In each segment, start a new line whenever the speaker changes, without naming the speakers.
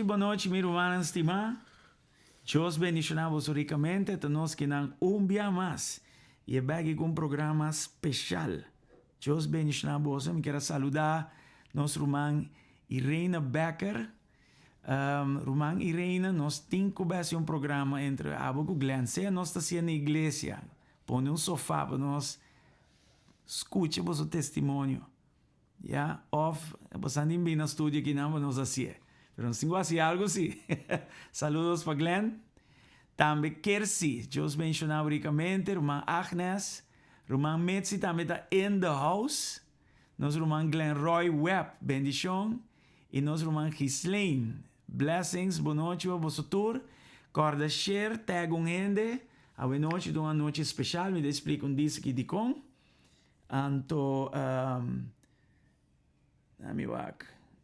Boa noite, minha irmã Stima. Dios bendicionamos ricamente, tenemos que dar un día más. Y es un programa especial. Dios bendicionamos. Me quiero saludar nuestro hermano Irene Becker. Román Irene nos tiene un programa entre Abu Glenn. Sea nos está haciendo iglesia. Pone un sofá para nos escuche vuestro testimonio. Ya, off, pasando en bien estudio que no nos hacía. Pero si hacía algo, sí. Saludos para Glenn. También Kersi, Dios mencionaba ricamente, Román Agnes, Román Metzi también está in the house. Nos Román Glenn Roy Webb, bendición. Y nos Román Gislaine, blessings, boa noite a vosotros. Corda share, tag un gente. A boa noite, uma noite especial, me explico um disso aqui de com. Anto,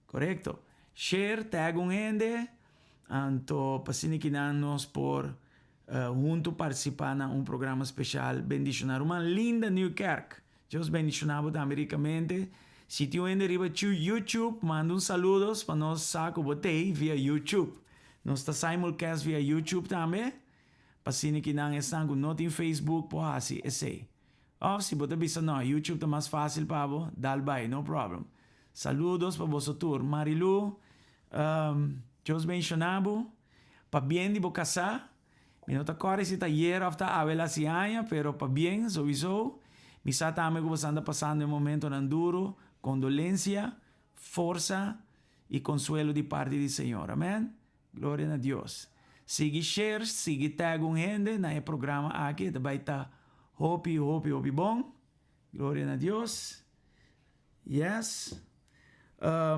correcto. Share, tag un gente. Anto, pasini que nos por junto participar em programa especial. Bendicionar uma linda New Kerk. Deus bendicionava também ricamente. Se tu ainda arriba to YouTube, manda saludos para nós saco botei via YouTube. Nós está simulcast via YouTube também. Pasini que não estão com nota em Facebook, por assim, esse. Oh, se você pensa, não, YouTube está mais fácil para você, dá bem, no problem. Saludos para você tour. Marilu, Deus bendicionava. Para bem de boca casar. Me não está corre se está hier of está a vela se aia, pero para bem, sowieso. Me está também que você anda passando um momento duro, condolência, força e consuelo de parte do Senhor. Amém? Glória a Deus. Sigue share, sigue tag um gente no programa aqui, vai estar hopi bom. Glória a Deus. Yes.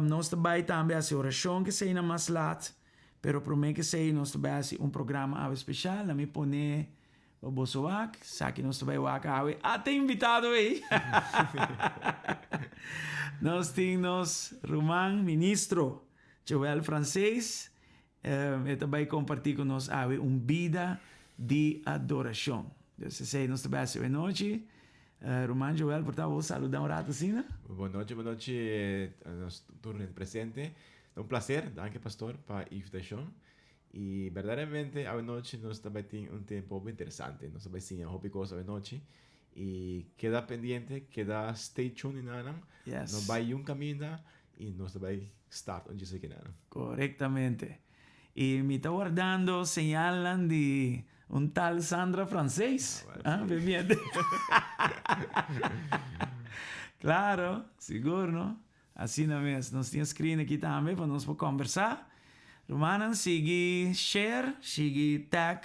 Nós também a oração que sei na mais lat, pero prometo que sei nós também programa especial, na me pone o bosoak, sabe nós também o acabe até invitado aí. Nós temos Román ministro Joel francês, também compartilhar com nós vida de adoração. Deus sei nós também essa noite. Román Joel, por favor, saludar um rato assim, né?
Boa noite a nosso turno presente. É um prazer, danke pastor, para a invitação. E verdadeiramente, a noite nós também temos tempo bem interessante. Nós também temos hobby coisa a noite. E queda pendente, queda stay tuned nana.
Yes.
Nós vai caminho e nós também start onde se quer.
Correctamente. E me está guardando señalan de tal Sandra francês. Bebiendo. Claro, seguro, não? Assim na mesa. Nós temos screen aqui também para nós conversar. Romanan, sigue share, sigue tag.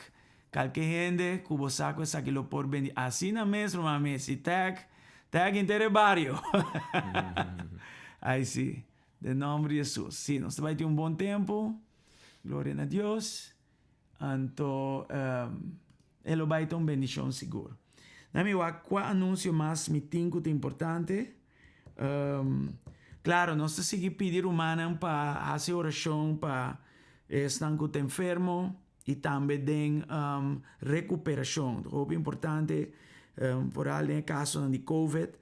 Qualquer gente que você sabe que lo por bendir. Assim na mesa, Romanan, si tag inteiro barrio. Aí sim. De nome de Jesus. Sim, nós vai ter bom tempo. Glória a Deus. Então, ele vai ter bendição seguro. Nami wa qua anúncio mais me tinco importante. Claro, nós seguimos pedir humana para fazer oração para estar com o enfermo e também de recuperação. É importante, por alguém caso de COVID,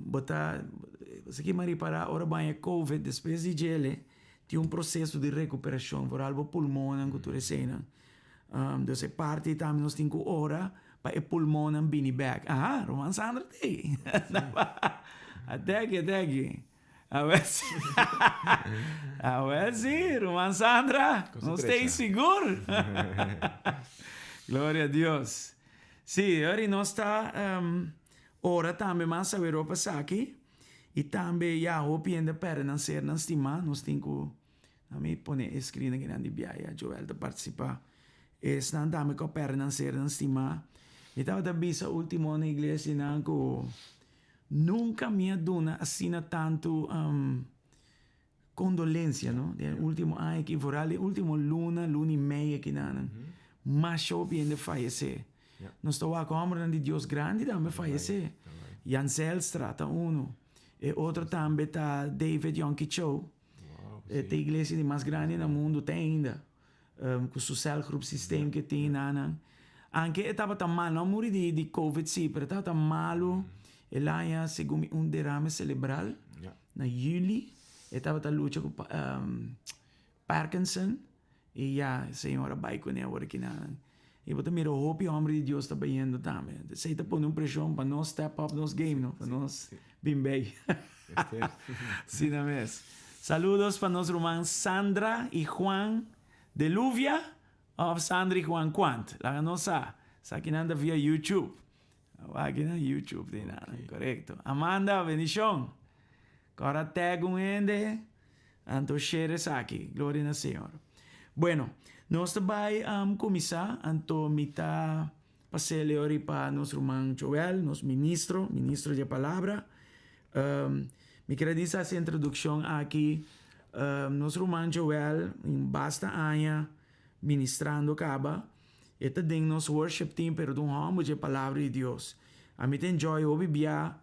botar, se que mari para ora bem COVID, depois de gele, tem processo de recuperação, por algo pulmão, que tu recena. Então, parte também nós temos hora para o pulmão bini back. Ah, Román Sandra tem. Até aqui. A ver se, Román Sandra, não está seguro. Glória a Deus. Sim, agora nós está ora também mais a ver o passar aqui. E também já hopiendo para não ser não estimar, nós temos a mim pone escrito aqui na Bíblia, Joel de participar. Estão também com para não ser não estimar. E estava da bisa último na igreja não que nunca me dona assim tanto condolência, não? O último ano que for ali, último luna e meia que não, mas hopiendo falecer. Nós estamos com a obra de Deus grande também falecer. Jan Zelstra tá e outro também tá David Yonki Cho. A igreja mais grande no mundo tem ainda. Com o social group system que tem nana. Anche estava tão mal, não morri de COVID sim, mas estava tão malo. Ela ia segundo derrame cerebral na julho. Estava tão luta com Parkinson E ya, Senhor, vai com ele agora que nada. E você mira o hope homem de Deus está bem também. Você está pondo pressão para nós step up nos game, não? Para nós bem bem. Sim, não é? Saludos para nós irmãos Sandra e Juan de Luvia, ou Sandra e Juan Quant. Lá nossa, aqui nada via YouTube. Aqui na YouTube, tem nada, correto. Amanda, bendição. Agora tag um ende, anto share aqui, glória ao Senhor. Bueno, nós também começar, anto mita passei ori para nosso irmão Joel, nosso ministro de palavra. Me quero dizer essa introdução aqui. Nosso irmão Joel, em basta anos, ministrando acaba. E também nosso worship team, pero de ramo de palavra de Deus. A mim tem joy, o bibia,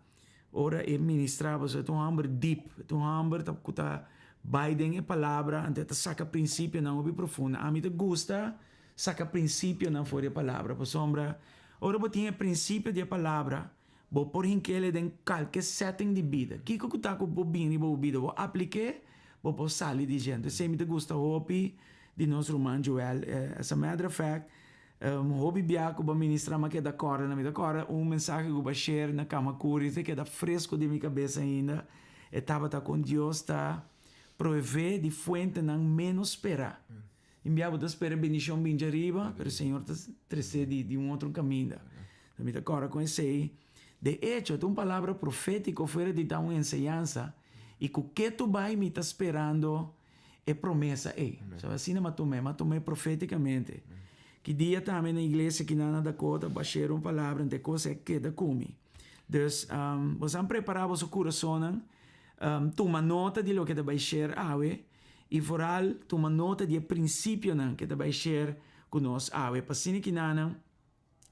ora e ministrava, so um ramo deep, um ramo tá Biden a palavra, ante ta saca princípio não obi profunda. A mim te gusta saca princípio não fora a palavra, por sombra. Ora bo tinha princípio de palavra, bo por hinquele den qualquer setting de vida. Kiko kuta ko bo bini bo vida, bo aplique, bo sali de gente. Se me te gusta hopi de nosso irmão Joel, as a matter of fact, hobby biaco ba ministrar ma que da cora na minha cora mensagem que eu share na cama curi que da fresco de minha cabeça ainda estava tá com Deus tá prover de fuente não menos esperar enviava da espera bendição bem de arriba pero o Senhor tá trazer de outro caminho na minha cora com esse de hecho uma palavra profética fora de dar uma enseñança e o que tu vai me tá esperando é promessa so assim não tomei profeticamente. Que dia também na igreja que na Dakota baixar uma palavra de coisa que da comi. Então, você preparar o seu coração, toma nota de lo que vai ser ave e foral toma nota de princípio que vai ser conosco ave. Para assim que nana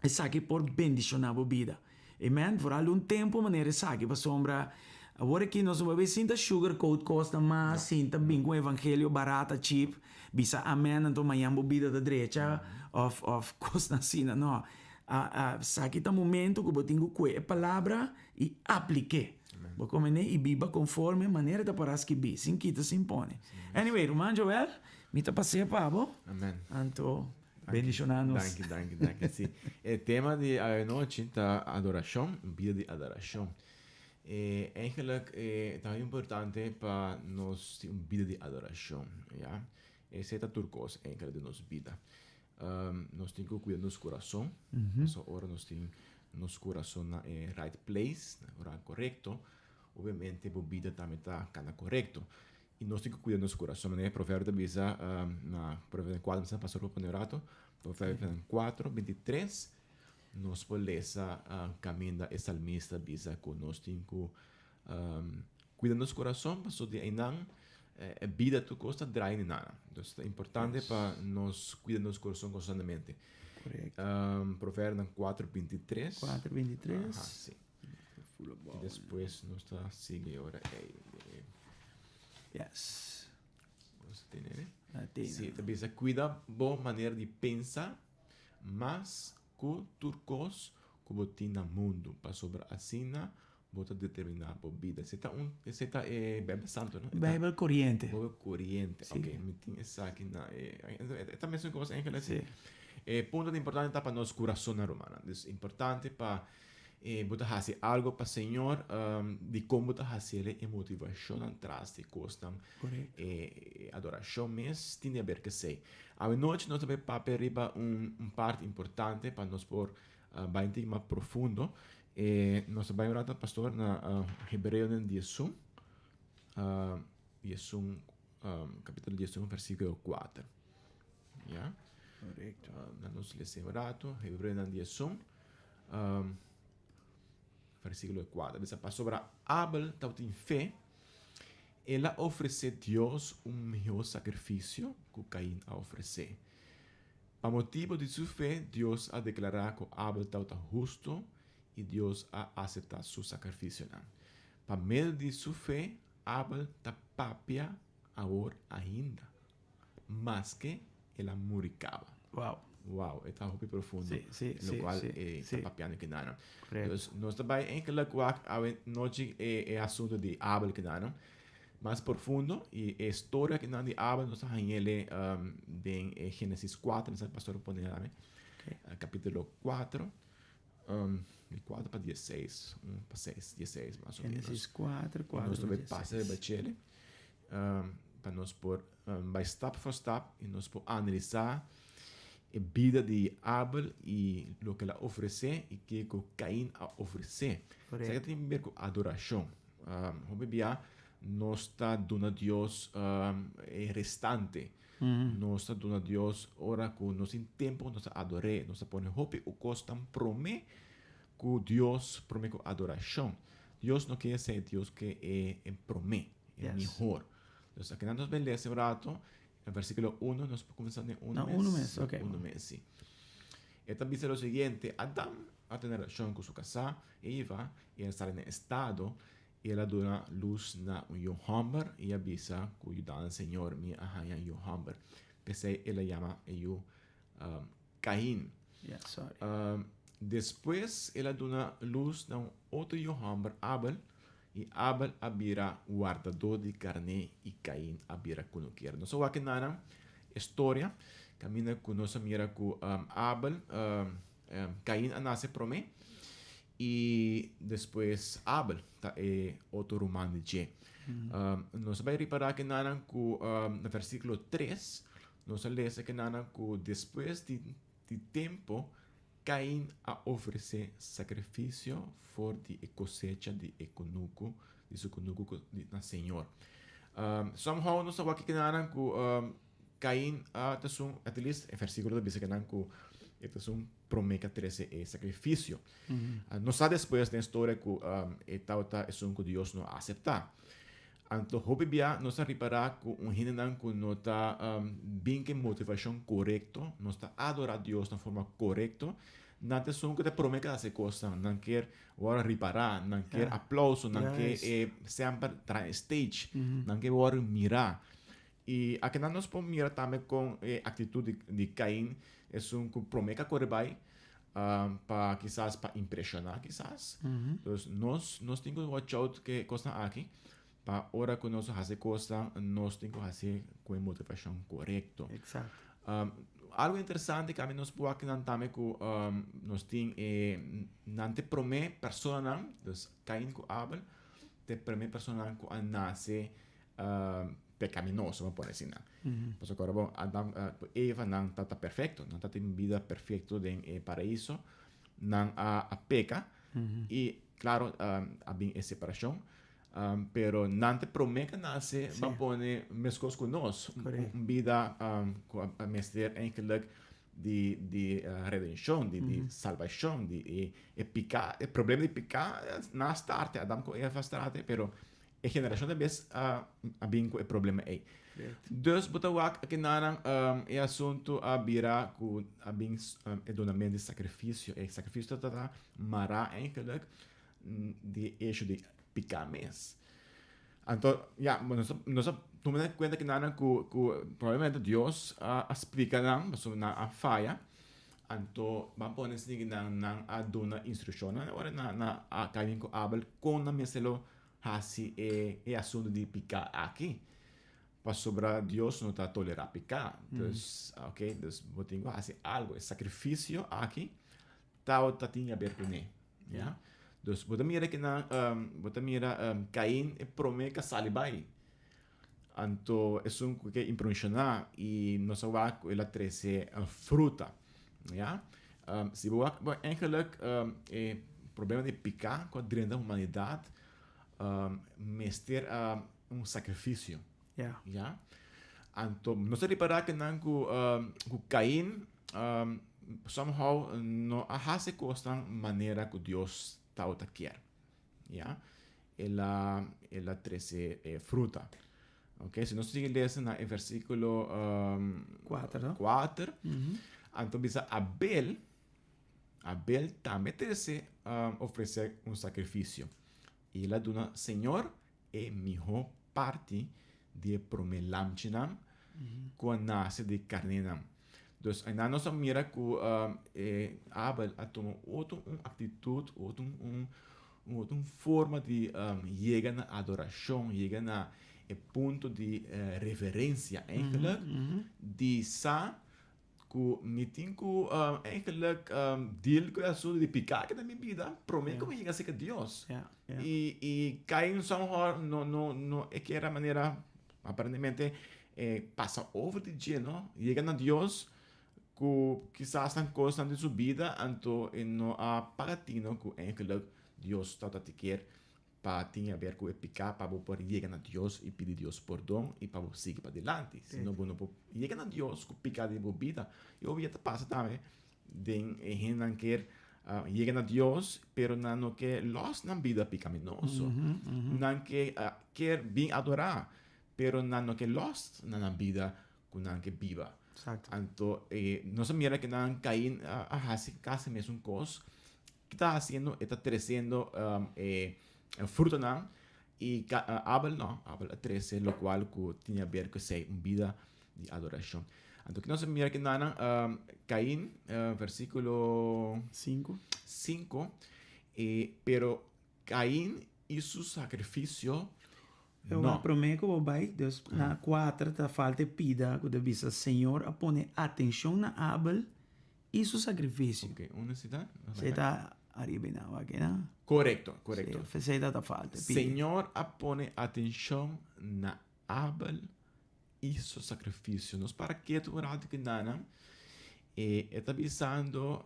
é aqui por bendicionar a vida. Amen. Foral tempo maneira aqui para sombra. Agora que nós vamos ver sinta sugarcoat costa mais sinta bem com o evangelho barata cheap bisa amen então amanhã bebida da direita of costa assim não aqui tá momento que eu tenho que a palavra e aplique vou comer e biba conforme a maneira da paras que bi sem quita se impõe anyway irmão Joel me tá passei pavo
amen
anto bendicionanos
danke sim o tema de noite tá adoração vida de adoração eigenlijk é importante para nós ter vida de adoração, ja? Esse é o turcos eigenlijk de nossa vida. Nós temos que cuidar do nosso coração, essa hora nós temos nosso coração na right place, na hora correto. Obviamente, a vida também está correto. E nós temos que cuidar do nosso coração, né? Provérbio da Bisa, na Provérbio 4, você passou por o Provérbio 4, 23. Nós podemos caminhar e salmista bisa que nós temos que cuidar do nosso coração para so de não a vida tu costa drai em nada. Então é importante para nós cuidar do nosso coração constantemente.
Correto.
Provérbio 4:23.
4:23.
Sim. E depois nós está sigue agora
Yes.
Você tem, né?
Sim,
também se cuida boa maneira de pensar, mas turcos como tinha mundo para sobre a sina bota determinar a vida. Esse tá Bíblia Santo, não?
Bíblia corriente.
Bíblia corriente.
Sim.
Ok, me tinha essa aqui na também são coisas em que
Sim.
ponto importante para nosso coração romano. É importante para botar fazer algo para o Senhor de como botar fazer a motivação atrás de coisas adoração mas tem a ver que sei. A noite nós também para arriba parte importante para nós por bem mais profundo. Nós vamos orar ao pastor na Hebreu 11, capítulo 11, versículo 4. Ja?
Correto.
Nós lemos orato, Hebreu 11, versículo 4. Diz para sobre Abel, tal tem fé. Ela oferece a Deus melhor sacrifício que Caim a oferecer. Por motivo de sua fé, Deus a declarar que Abel está justo e Deus a aceitar seu sacrifício. Por meio de sua fé, Abel está papia agora ainda, mas que ela muricava. Uau, é algo profundo.
Sim,
no qual está papiando que não. Então, nós também em que a noite é assunto de Abel que não. más profundo y historia que nadie habla, nos hanyele de Génesis 4, el pastor pone capítulo 4, de 4 para 16, para 6, 16 más o menos.
Génesis 4, 4,
Nós também
16.
passa de bachele, para nós por vai step for step e nós por analisar a vida de Abel e o que ela oferece e que Caim a oferecer. Isso tem a ver com adoração. Como bia, nós está dando a Deus restante. Nós está dando a Deus ora com nós em tempo nós adorei, nós põe hope o costam prome que Deus prome com adoração. Deus não quer ser Deus que é prome, é melhor. Então, aqui nós vamos ler esse rato, no versículo 1, nós começamos em 1 mês.
1 mês, ok.
1 mês, sim. Então, diz o seguinte, Adão a ter relação com sua casa, Eva, e ela está em estado, e ela dá luz na um hammer, e avisa que o dan Senhor me arranha um hammer. Pensei, ela chama Caim.
Yeah, sorry.
Depois, ela dá luz na outro hammer, Abel, e Abel abira guardador de carne e Caim abira cunuqueira. Nós vamos aqui na história, camina com nossa mira com Abel, Caim nasce prome, e depois Abel tá é outro romano de nós vamos reparar que nana com no versículo 3, nós lemos que nana com depois de tempo Caim a oferecer sacrifício for de cosecha de econuco, de su conuco na Senhor. Somehow nós sabemos que nana com Caim tasum at least em versículo diz que nana com tasum promete 13 sacrifício. Nós sabemos depois da história que tauta é um que Deus não aceita. Então, hope bia nós reparar que hinan que não está bem que motivação correto, nós está adorar Deus de forma correta, não é só que te promete essa coisa, não quer agora reparar, não quer aplauso, não quer sempre tra stage, não quer agora mirar. E aqui nós podemos mirar também com a atitude de Caim, é que promete correr para quizás para impressionar quizás. Então nós temos que watch out que coisa aqui. Para hora que nós fazemos coisa, nós temos que fazer com a motivação correta.
Exato.
Algo interessante que a mim nós podemos aqui também que nós temos não te promete pessoa então Caim com Abel te promete pessoa que nasce pecaminoso, vamos por assim não. Pois agora bom, Adão, Eva não está perfeito, não está tendo vida perfeita no paraíso, não a peca e claro há bem essa separação. Pero não te promete que nasce, vamos pôr mescos com nós, vida a mestre eigenlijk de redenção, de salvação, de picar, o problema de picar na starte, Adam com Eva starte, pero a geração de vez a bem com o problema aí. Dus botawak que nanang é assunto a bira com a bem donamento de sacrifício, e sacrifício tá mara eigenlijk de eixo de picar mes. Então, nós tomamos conta que nada que provavelmente Deus explica não, na a falha. Então, vamos pôr assim que não a dona instrução, agora na a caminho com Abel com na meselo assim é assunto de picar aqui. Para sobrar Deus não está tolerar picar. Então, ok, então vou ter que fazer algo, sacrifício aqui, tal tinha a ver com ele, já. Dus bota mira que na Caim promete que salibai. Anto é que impressionar e nós vai ela treze fruta, ja? Se boa, eigenlijk problema de picar com a dentro da humanidade, mestre sacrifício, ja? Anto nós reparar que não com Caim somehow no hace costa maneira que Deus tauta quer, ja? Ela 13 fruta. Ok, se nós seguimos no versículo 4, então diz Abel também oferece sacrifício. E ela diz, Senhor, é melhor parte de promelamchinam quando nasce de carnenam. Dus ainda nós mira que Abel tomou outra atitude, outra forma de chegar na adoração, chegar na een punt die referentie eigenlijk, die sa ku meeting ku eigenlijk deal ku aso di picar que na minha vida, prometo como chega a ser Deus.
Yeah, yeah.
E cair somehow no é que era maneira aparentemente passa over de dia, no? Llega a Deus ku quizás estão coisas de sua vida, então no a pagatino ku eigenlijk Deus está a te quer para tinha ver com epicar para poder chegar a Deus e pedir Deus perdão e para seguir para adelante. Se não você não chega a Deus com picar de vida, eu vi que passa também de gente não quer chegar a Deus, pero não quer los na vida pecaminoso, não quer bem adorar, pero não quer los na vida que não quer viva.
Exacto.
Então, não se mira que não cair a casi mesmo coisa que está haciendo, está crescendo fruto não e Abel 13, lo qual tinha a ver com ser uma vida de adoração. Então, que nós mira que nana Caim, versículo
5.
5, pero Caim e seu sacrifício
Eu prometo que vai, Deus, na 4, tá falta pida, que deve ser, Senhor, a pone atenção na Abel e seu sacrifício.
Ok, onde está?
Você está arriba não, aqui, não?
Correcto.
Você está falta.
Senhor, a pone atenção na Abel e seu sacrifício. Nós para que tu orado que nana está pensando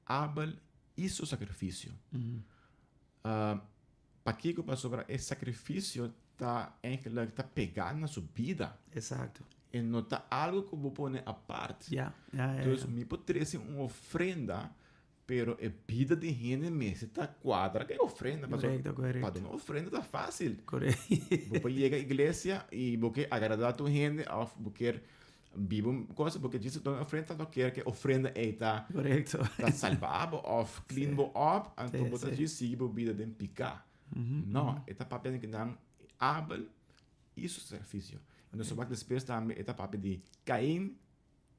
Abel e seu sacrifício. Para que passou sobre esse sacrifício está pegado na sua vida.
Exato.
E não está algo que vou pôr à parte. Então, me pode ser uma ofrenda, pero a vida de gente mesmo está quadra que é ofrenda.
Correto.
Para uma ofrenda está fácil.
Correto.
Você chega à igreja e você agradar a tua gente, porque vive uma coisa, porque diz que a ofrenda não quer que a ofrenda está salvável, ou clean up, então você diz que a vida de picar. Não, está papel que não Abel e seu sacrifício. Nós só vamos depois também está papel de Caim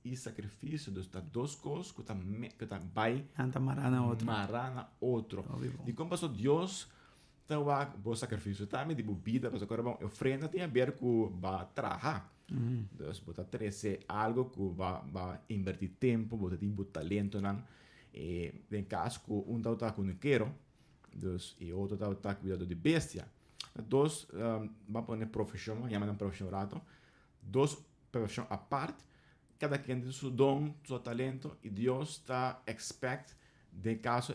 e sacrifício, dos duas coisas que vai marana outro. E como passou Deus, então o sacrifício também de vida, mas agora a ofrenda tem a ver com vai trabalhar. Então, você trazer algo que vai invertir tempo, você tem talento, não? Em caso que está com quero, e outro está cuidando de bestia. Dois vão pôr profissão, chamam profissão rato, dois profissões à parte, cada quem tem seu dom, seu talento, e Deus está expect de caso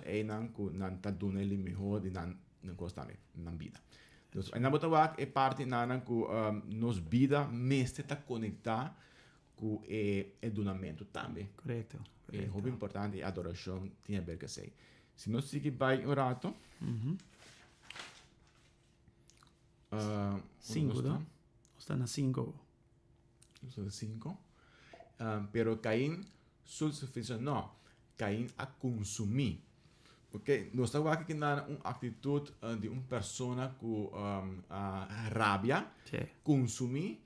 não está dando ele melhor de não gostar na vida. Então, ainda botar é parte na que nos vida mesmo está conectada com o donamento também.
Correto.
É muito importante a adoração tem a ver com isso. Se nós seguimos bem um rato,
5, não? Está na 5.
Está 5. Pero Caim, seu sacrifício não. Caim a consumir. Porque nós estamos aqui na uma atitude de uma pessoa com rabia, consumir.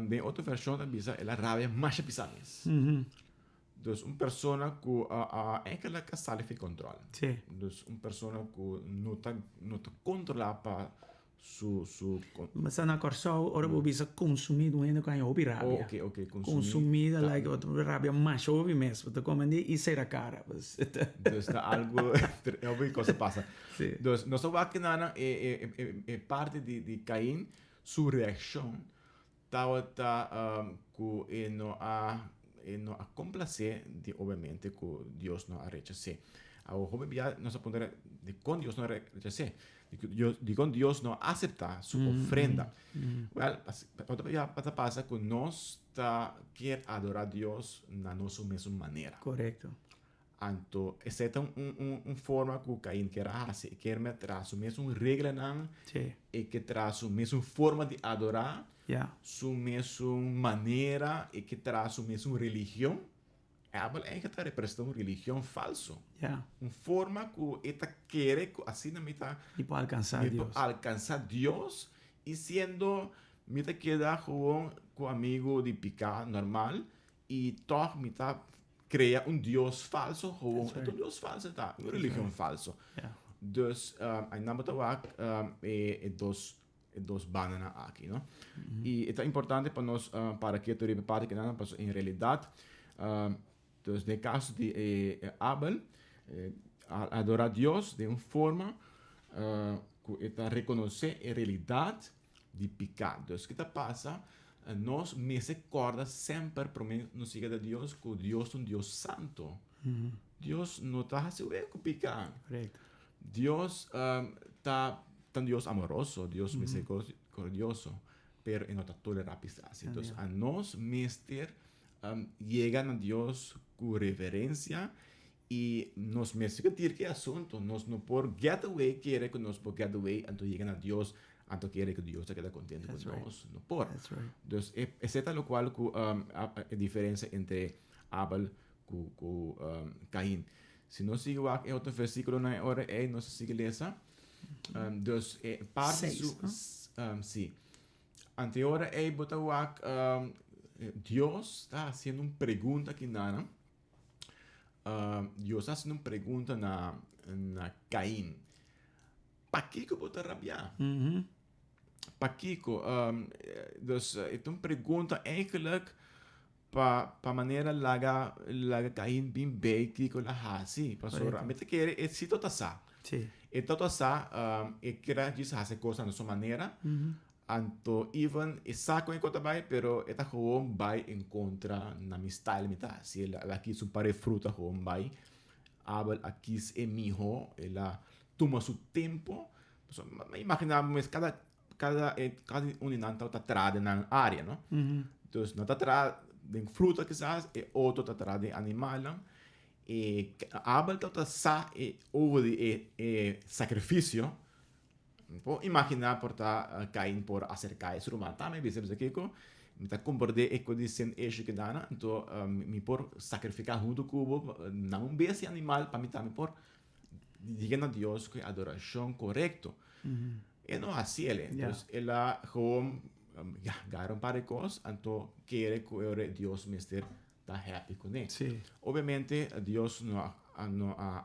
De outra versão da Bíblia, ela rabia mais pisadas. Então, uma pessoa que é aquela que sai de controle. Então, uma pessoa que não está controlada
Mas na corso ora bisa consumir doendo kan obi rabia.
Ok,
consumir like outra rabia mais obi mesmo. Então como e será cara.
Então está algo é uma coisa passa. Então nós estamos aqui na parte de Caim, sua reação tá que não a complacer de obviamente que Deus não a rechazar. A obviamente nós apontamos de com Deus não rechazar. De con Dios no acepta su ofrenda. Well, pasa que nós quer adorar a Deus na nossa mesma maneira.
Correto.
Então, essa é uma forma que Caim quer fazer. Quer traz a mesma regra não? E que traz a mesma forma de adorar, sua mesma maneira e que traz a mesma religião. Abel é que está representando uma religião falsa. Uma forma que ele quer, assim,
e para
alcançar Deus e sendo, me queda com amigo de picar normal e toque me cria um Deus falso, então Deus falso uma religião falsa. Dus, ainda botar dois dos bananas aqui, não? E é importante para nós, para que tu repare que não, em realidade, então, no caso de Abel, adorar a Deus de uma forma que está reconhecer a realidade de pecado. Então, o que passa? Nós me recorda sempre, para mim, nos siga de Deus, que Deus é um Deus santo. Deus não está fazendo com pecado.
Correcto.
Deus está um Deus amoroso, Deus misericordioso, pero não está tolerando pecado. Então, a nós, mister, llegan a Deus com reverência e nos merece dizer que é assunto. Nós não por get away, querer que nós por get away, então llegan a Deus, então querer que Deus esteja contente com nós. Não por. Então, essa é o qual a diferença entre Abel e Caim. Se nós seguimos aqui outro versículo na hora é nós seguimos essa. Então, parte sim. Anterior é botar Deus está fazendo uma pergunta aqui na Deus está fazendo uma pergunta na Caim. Para que eu vou rabiar? Para que dus é uma pergunta eigenlijk para maneira laga Caim bem bem que eu lá hasi. Pastor, a meta quer é se tota sa.
Sim.
E tota sa é querer dizer fazer coisa na sua maneira. Anto even saco encontra vai, pero eta gewoon vai encontra na mi style mita. Se ela quis pare fruta gewoon vai. Abel aqui é mijo, ela toma seu tempo. So, imaginamos cada uninanta está atrás na área, não? Então, não está atrás de fruta quizás, e outro está atrás de animal. E Abel está sa e over de sacrifício. Pode imaginar por Caim por acercar esse rumano. Também percebes aqui que me está compreendendo e que dizem isso que dá, então me por sacrificar junto com o não um bem animal para mim também por dizer a Deus que a adoração correto. E não assim ele. Então ela como ganha para coisas, então quer que Deus mister está happy com ele. Obviamente Deus não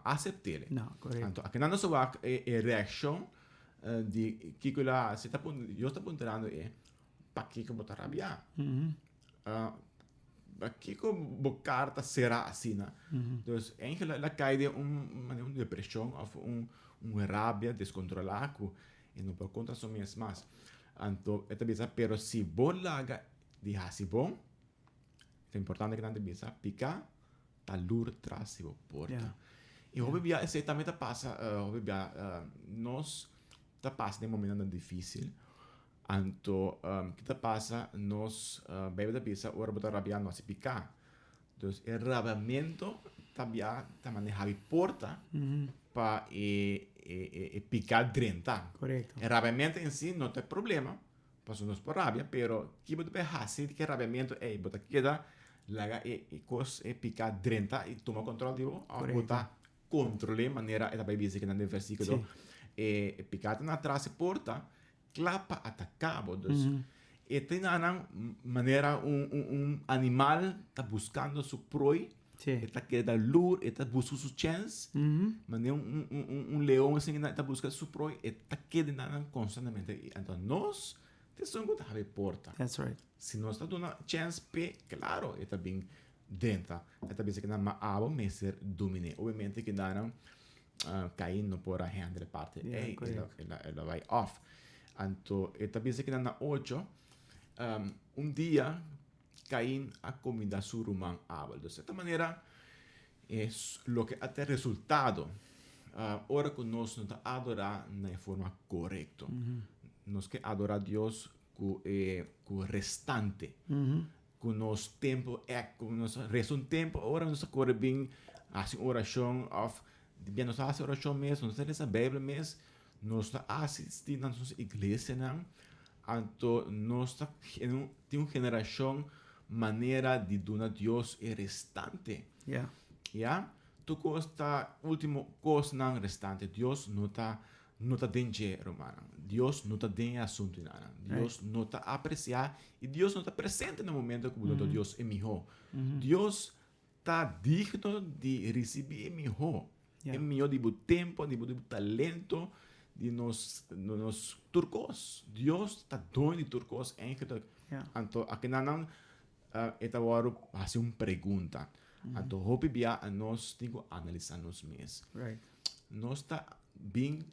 aceita ele.
Não, correto.
Então aqui não só é reação de que Deus está apontando é para que eu vou rabiar. Para que eu vou carta será assim, né? Então, ela cai de uma depressão, uma rabia descontrolada e não por conta só mesmas. Então, esta vez, pero se vou larga de assim bom, é importante que não devia picar, tá lur tras se porta. E obviamente esse também passa, nós tá passa de momento difícil. Então, que passa nós bebe da pizza ora botar rabiar nós picar. Então, o rabiamento também tá manejar porta para picar drenta.
Correto.
O rabiamento em si não tem problema, passou nós por rabia, pero que botar assim que rabiamento é botar queda laga e cos picar drenta e toma controle de botar controle maneira é também dizer que no versículo picado na trás porta clapa atacado e tem uma maneira animal está buscando sua proa está querendo lure está buscando sua chance maneira leão assim está buscando sua proa está querendo constantemente então nós temos que abrir porta.
That's right.
Se nós está dando chance claro está bem dentro está bem que na aba messer domine obviamente que não Caim não pode handle parte ela vai off. Então, esta vez que na 8, dia Caim a comida su rumán Abel. De esta maneira, é o que até resultado. Ora que nós não adorar na forma correta. Nós que adorar Deus com o restante. Com nosso tempo, com nosso resto tempo, ora nós corre bem assim oração of bem nós faz oração mesmo, nós temos a Bíblia mesmo, nós assistimos na nossa igreja, então nós temos uma geração maneira de dar a Deus o restante. Tu costa último coisa não restante, Deus não está dentro, romano. Deus não está dentro assunto nada. Deus não está apreciar e Deus não está presente no momento que o Deus é melhor. Deus está digno de receber melhor. É melhor de tempo, de talento, de nos turcos. Deus está dono de turcos eigenlijk.
Yeah.
Anto aqui não eta waro hace uma pergunta. Anto hopi bia a nós tingo analisar nos mês.
Right.
Nós está bem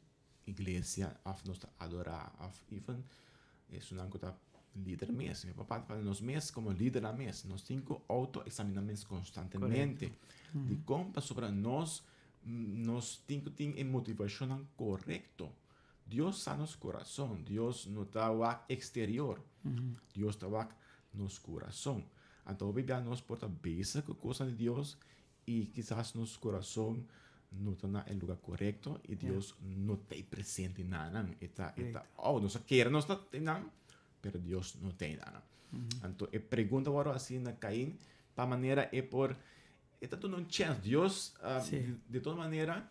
igreja, af nós está adorar, af even isso não está líder mês. Meu papai fala nos mês como líder da mês. Nós tingo auto-examinamentos constantemente. De como sobre nós tingo a motivação correta. Deus está nos coração. Deus não está o exterior. Deus está nos coração. Então, bebê, nós porta besa com coisa de Deus e quizás nos coração não está no lugar correto e Deus não está presente em nada. Nós queremos, nós está nada, mas Deus não tem nada. Então, a pergunta agora assim na Caim, para maneira é por está dando um chance. Deus, de toda maneira,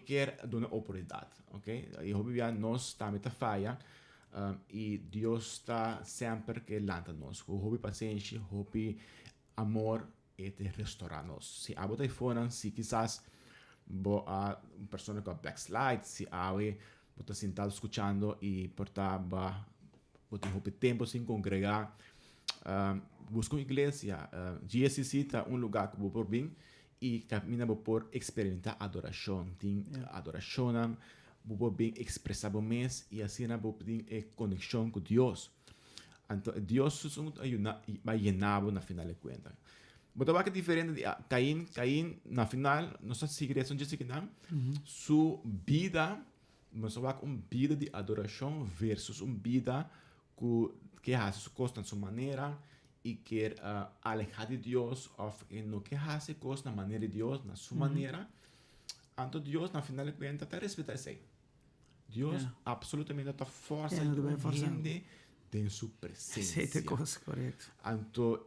quer dar uma oportunidade, ok? E bebê, nós também está falha. E Deus está sempre que lanta nós. Houve paciência, houve amor e te restaurar nós. Se a botar fora, se quizás uma pessoa que backslide, se a botar sentado escutando e portava botar houve tempo sem congregar, busca uma igreja, GSC está um lugar que vou por bem e caminha por experimentar adoração. Tem adoração. Vou bem expressar o mês e assim vou ter conexão com Deus. Então, Deus vai llenar na final de contas. Mas é diferente de Caim. Caim, na final, nossa segregação diz que não. Sua vida, mas uma vida de adoração versus uma vida que faz suas coisas na sua maneira e quer alejar de Deus ou não quer fazer coisas na maneira de Deus, na sua maneira. Então, Deus, na final de contas, está respeitando isso. Deus absolutamente está força em sua presença.
Aceita coisa, correto.
Então,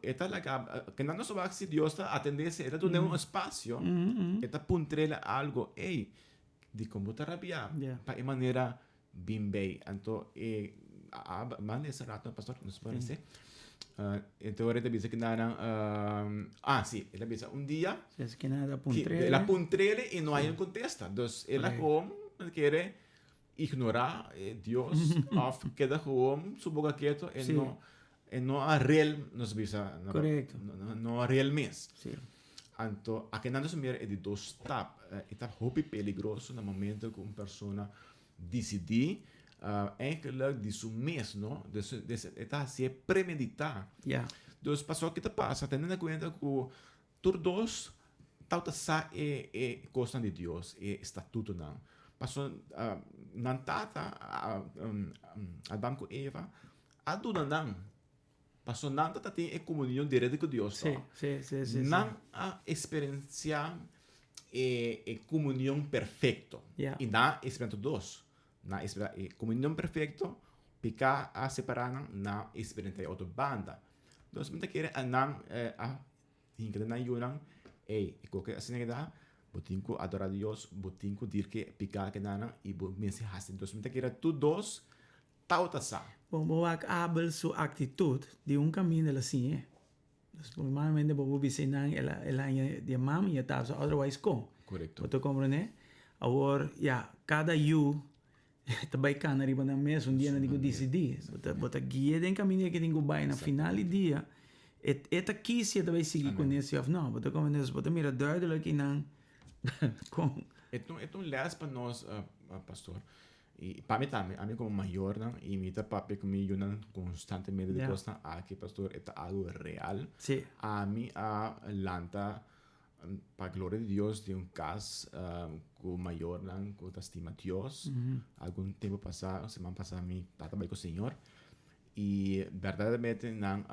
que não só vai se Deus está atendendo, ele tem um espaço, está puntrela algo, de como está rabia, para maneira bem. Então, manda esse rato, pastor, não se parece. Então, ele diz que nada, sim, ele diz dia,
que nada
puntrela e não há um contexto. Então, ele como, ele quer ignorar Deus ou queda gewoon su boca quieto e não a real nos visa não a real mes então aqui não se mira é de dois tap está hopi peligroso no momento que uma pessoa decide eigenlijk de su mes não está se premeditar então passou que te passa tendo em conta que tur dos tauta sa é coisa de Deus é estatuto não passou nantata Adão com Eva aduda não passou nantata tem a comunhão direta com Deus
sim
não a experienciar a comunhão perfeita e na experiência dos na comunhão perfeita picar a separar na experiência outra banda então se você quer não a hinca na yunan qualquer assim que dá botinco adorar a Deus, botinco dir que picar que nana e mensaje. Então, me queira tu dos tautasa.
Bom, abel sua atitude de caminho assim, normalmente vou ensinar ela de mam e tal, otherwise com.
Correto.
Você compreende? Agora, cada também cana riba na mesa dia não digo decidir. Bota guia den caminho que tenho vai na final do dia. Eta quisia também seguir com esse of não, bota como nesse, bota mira duidelijk in
É um les para nós, pastor. E para mim também, a mim como maior, e me tá papi comigo constantemente de costa aqui, pastor, é algo real.
Sim.
A mim a lanta para a glória de Deus de caso com maior, com estima Deus. Algum tempo passado, semana passada, me tata com o Senhor e verdadeiramente não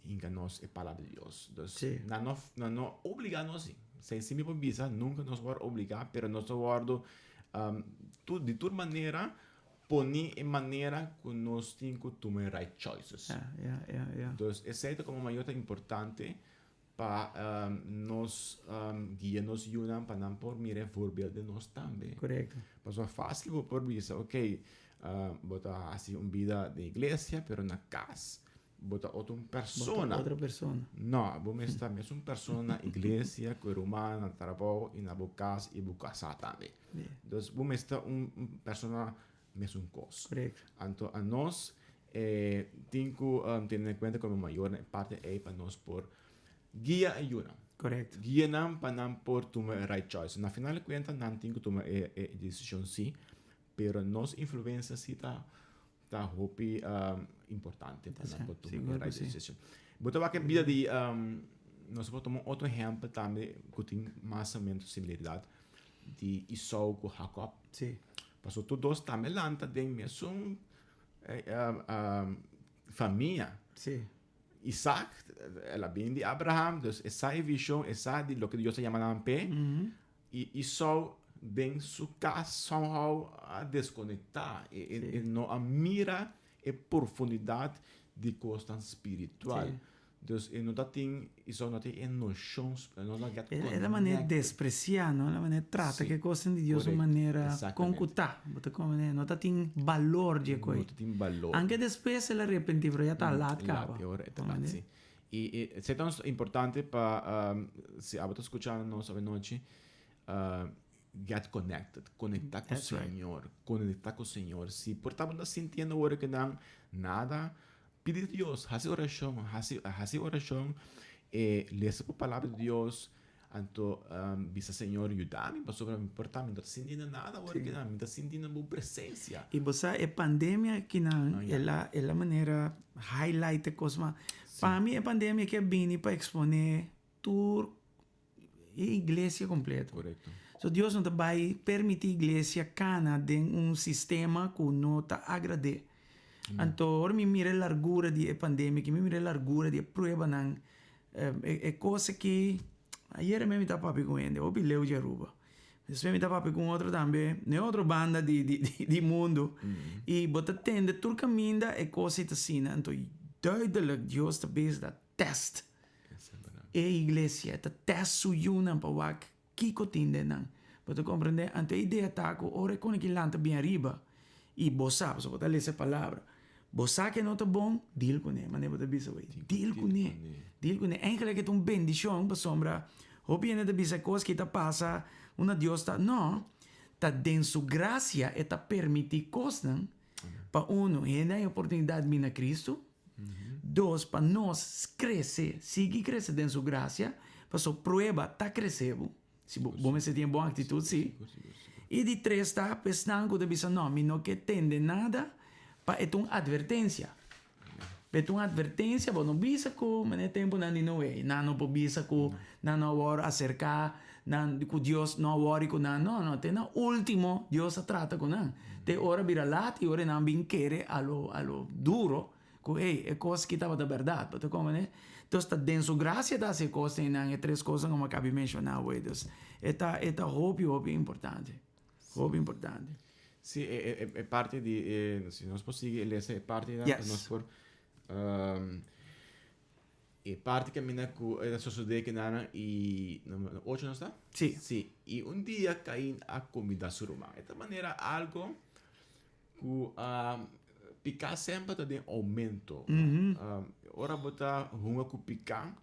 enganos a palavra de Deus. Então, não obriga nós sem se me visa nunca nos vai obrigar, pero nós guardo de toda maneira poni em maneira que nós temos que tomar right choices. Então, esse é como maior importante para nós guiar-nos e para não por mirar voorbeeld de nós também.
Correto.
Mas é fácil por visa, ok, botar assim uma vida de igreja, pero na casa. bota outra
Bota
persona.
outra pessoa.
No, vou estar mesmo persona na igreja, com irmã, na trabalho, e na casa e casa também. Então, vou estar persona mesmo coisa.
Correto.
Então, a nós, tem que ter em conta como maior parte é para nós por guia e ajuda.
Correto.
Guia não para não por tomar right choice. Na final de contas, não tem que tomar decisão sim, pero nós influência sim tá hopi importante para não tomar right decision. Botar aqui vida de nós vamos tomar outro exemplo também que tem mais ou menos similaridade de Isau com Jacob.
Sim.
Passou todos também lá tem mesmo família.
Sim.
Isaac, ela vem de Abraham, então essa é a visão, essa é o que Deus chama de pé. E Isau vem su casa somehow a desconectar e não a mira a profundidade de coisa espiritual. Então, não tem isso não tem noção, não dá
É da maneira de despreciar, não? Da maneira trata que coisa de Deus de maneira concutar, botar como né, não tem valor de coisa.
Não tem valor.
Anche depois ele arrepentiu já tá lá acaba.
Sim. E é tão importante para se a você escuchar nós a noite get connected, conectar com o Senhor, conectar com o Senhor. Se por estar sentindo agora que não nada, pede a Deus, faça oração, lê a palavra de Deus, então, visa Senhor, ajuda-me, mas sobre mim, portanto, não estou sentindo nada agora que não, estou sentindo a minha presença.
E você, a pandemia que não, ela maneira highlight coisa, para mim a pandemia que é bem para exponer toda a igreja completa.
Correto.
So Deus não vai permitir a igreja cana de sistema que não está agradece. Então, ora me mira a largura de pandemia, que me mira a largura de prova não é coisa que ayer me estava papi com ele, eu bilheu de Aruba. Depois me estava papi com outro também, ne outra banda de mundo. E bota tende todo caminho é coisa assim, então duidelijk Deus está bezig dat test. E a igreja está test suyuna para wak kiko tinde não. Você compreende? Então a ideia está que ora quando que lanta bem arriba e bossa, você pode ler essa palavra. Bossa que não está bom, deal com ele, mas não pode bisa aí. Deal com ele. Eigenlijk é uma bendição para sombra. Hopiene de bisa coisa que está passa, uma Deus está não, está dentro sua graça, está permitir coisas para e na oportunidade de vir Cristo. Dois, para nós crescer, seguir crescer dentro sua graça, para sua prova está crescendo. Se você tem boa atitude, sim. E de três, está pensando que bisa não, me não que tende nada, para é uma advertência. É uma advertência, não bisa que mas tempo não é, não pode bisa que não hora acercar, não que Deus não ora com não, tem na último Deus trata com não. Tem hora vira lá, e hora não bem querer a lo duro, que é coisa que estava da verdade, porque como né? Então está dentro graça da se coisa e não é três coisas como acabei mencionando, então é hobby importante, hobby importante.
Sim, é parte de se nós conseguimos essa é parte da nós por é parte que a minha é sociedade que nada e hoje não está? Sim. E dia cai a comida suruma. De maneira algo que picar sempre tem aumento. Ora botar runga com picar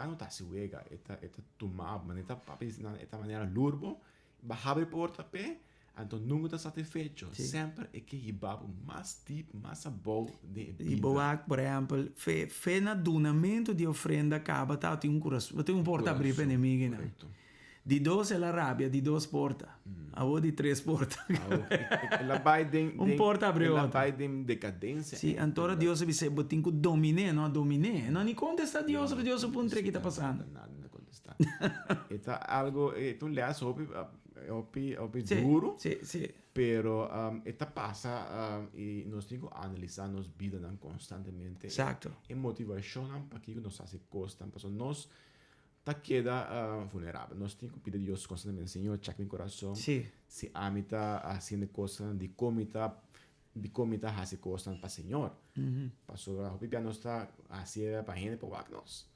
não está se uega, é tomar, mas está papel de maneira lurbo, baixar por tapé. Então nunca está satisfeito. Sempre é que ibabo mais deep, mais bom de vida.
E boa, por exemplo, fe na donamento de ofrenda acaba tá tem um porta-abrir para inimigo, né? De dois ela rábia, de dois porta. A outra de três porta.
Ela vai de
porta-abrir
ela vai de decadência.
Sim, então Deus vai ser botin que domine, não domine. Não nem contesta Deus, Deus o ponto que está passando.
Nada contestar. Então algo, então aliás, duro, pero esta passa e nós temos que analisar nossa vida constantemente.
Exato.
E motivação para que nós façamos coisas, porque nós tá queda vulnerável. Nós temos que pedir a Deus constantemente, Senhor, cheque meu coração. Se a mim está fazendo coisas de comida fazer coisas para o Senhor. Passou a Bíblia nós está assim para gente para nós.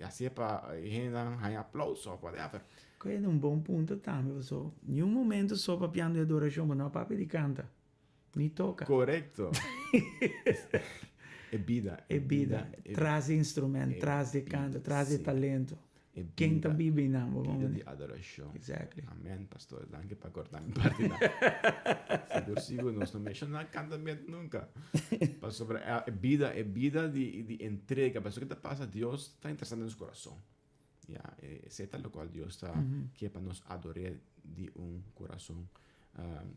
Assim para gente ganhar aplauso, whatever.
Que é bom ponto também, pessoal. Em momento só para piano de adoração, mas não para pedir canta. Me toca.
Correto. É vida.
É vida. Traz instrumento, traz de canto, traz de talento.
É
Quem está bebendo, não?
vida de adoração.
Exactly.
Amém, pastor. Danke para cortar minha parte. Seguro, seguro. Nós não mexemos na cantamento nunca. Pastor, é vida de entrega. Pastor, o que passa? Deus está interessado no nosso coração. Esse é o qual Deus está que é para nos adorar de coração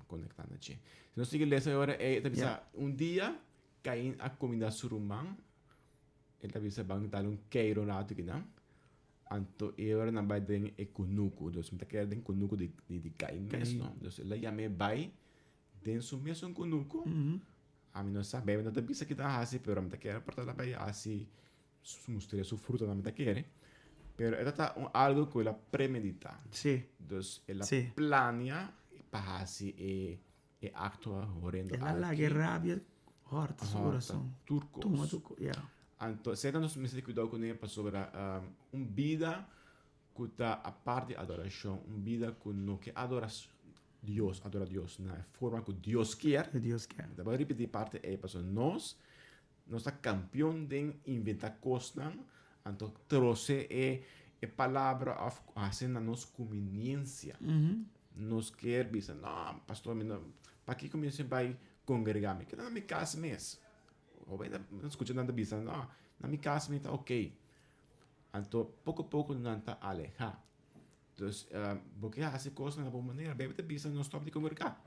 conectado a Ti. Se nós seguimos essa hora, dia, Caim a comida surumang, ele avisa bang talong keiro nato kinang, anto ewer na bay den kunuku, dus mita kaya den kunuku di Caim mesmo, dus ela yame bay den su mesmo kunuku, a mim não sabe, não bisa kita hasi, pero mita kaya porta la bay hasi mustria su fruto na mita kaya, pero esta algo que ela premedita, dus ela plania para hasi e actua horrendo.
Ela la rabia horta su coração.
Turcos.
Yeah.
Então, se nós me cuidado com ele sobre vida que está a parte de adoração, vida que não que adora Deus na forma que Deus quer.
Deus quer.
Então, vou repetir parte é para nós está campeão de inventar coisas, então trouxe a palavra assim na nossa conveniência. Nos quer dizer, não, pastor, para que comece vai congregar-me? Que na minha casa mesmo. Ou bem, não escuta nada bisa, não, na minha casa mesmo está ok. Então, pouco a pouco não está alejar. Então, porque assim coisas na boa maneira, bem, bisa não stop de congregar.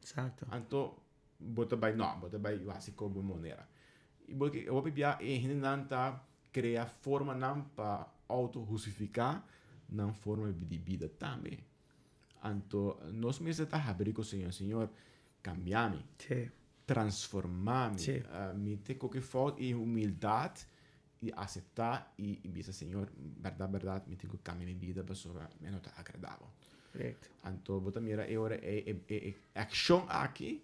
Exato.
Então, bota vai assim com boa maneira. E porque eu vou pedir a gente não está criar forma não para auto-justificar, não forma de vida também. Então, nós mesmos estamos abrindo com o Senhor, cambiar-me, transformar-me, me ter qualquer falta e humildade e aceitar e dizer, Senhor, verdade, me tenho que cambiar minha vida para ser menos agradável.
Correto.
Então, vou também é ação aqui,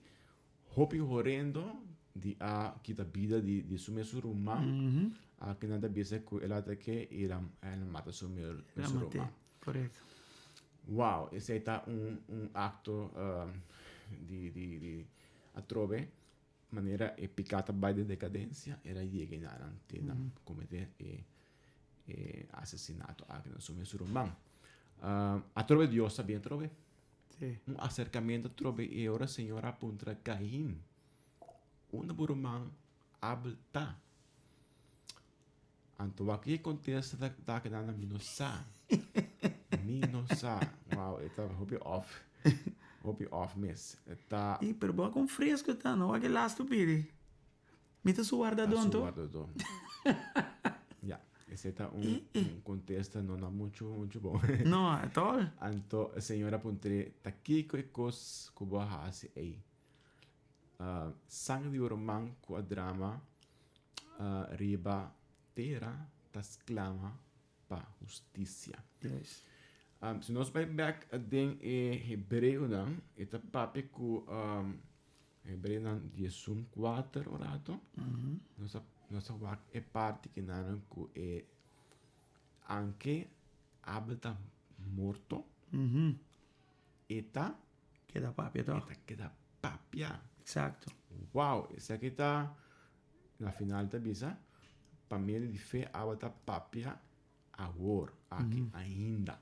hopi horrendo de que a vida de sumir rumah, que nada bisa que ela até que ela mata sumir rumah.
Correto.
Wow, esse está acto de atrove, maneira picata by de decadência, era llegar a cometer assassinato aqui no seu muçulmano. Atrove Deus sabia trove?
Sim.
Acercamento trove e ora Senhora aponta Caim. Burumang abelta. Anto aqui acontece da que na minosa. Minosa. Wow, está hopi off miss. Está
pero boa com fresco tá, não aquele lá stupide. Mita su guarda donto.
Ya, esse está contexto não é muito bom.
Não, at all.
Anto a senhora aponte takiko e cos que boa hasi aí. Sangue de urmang com a drama riba terra tas clama pa justiça.
Yes.
Se nós vai back den hebreu não, eta papi ku hebreu não 14 orato. Nossa wak é parte que não ku anche Abel tá morto. Eta
Queda papia to.
eta queda papia.
Exacto.
Wow, esse aqui tá na final da bisa. Família de fé Abel tá papia agora, aqui ainda.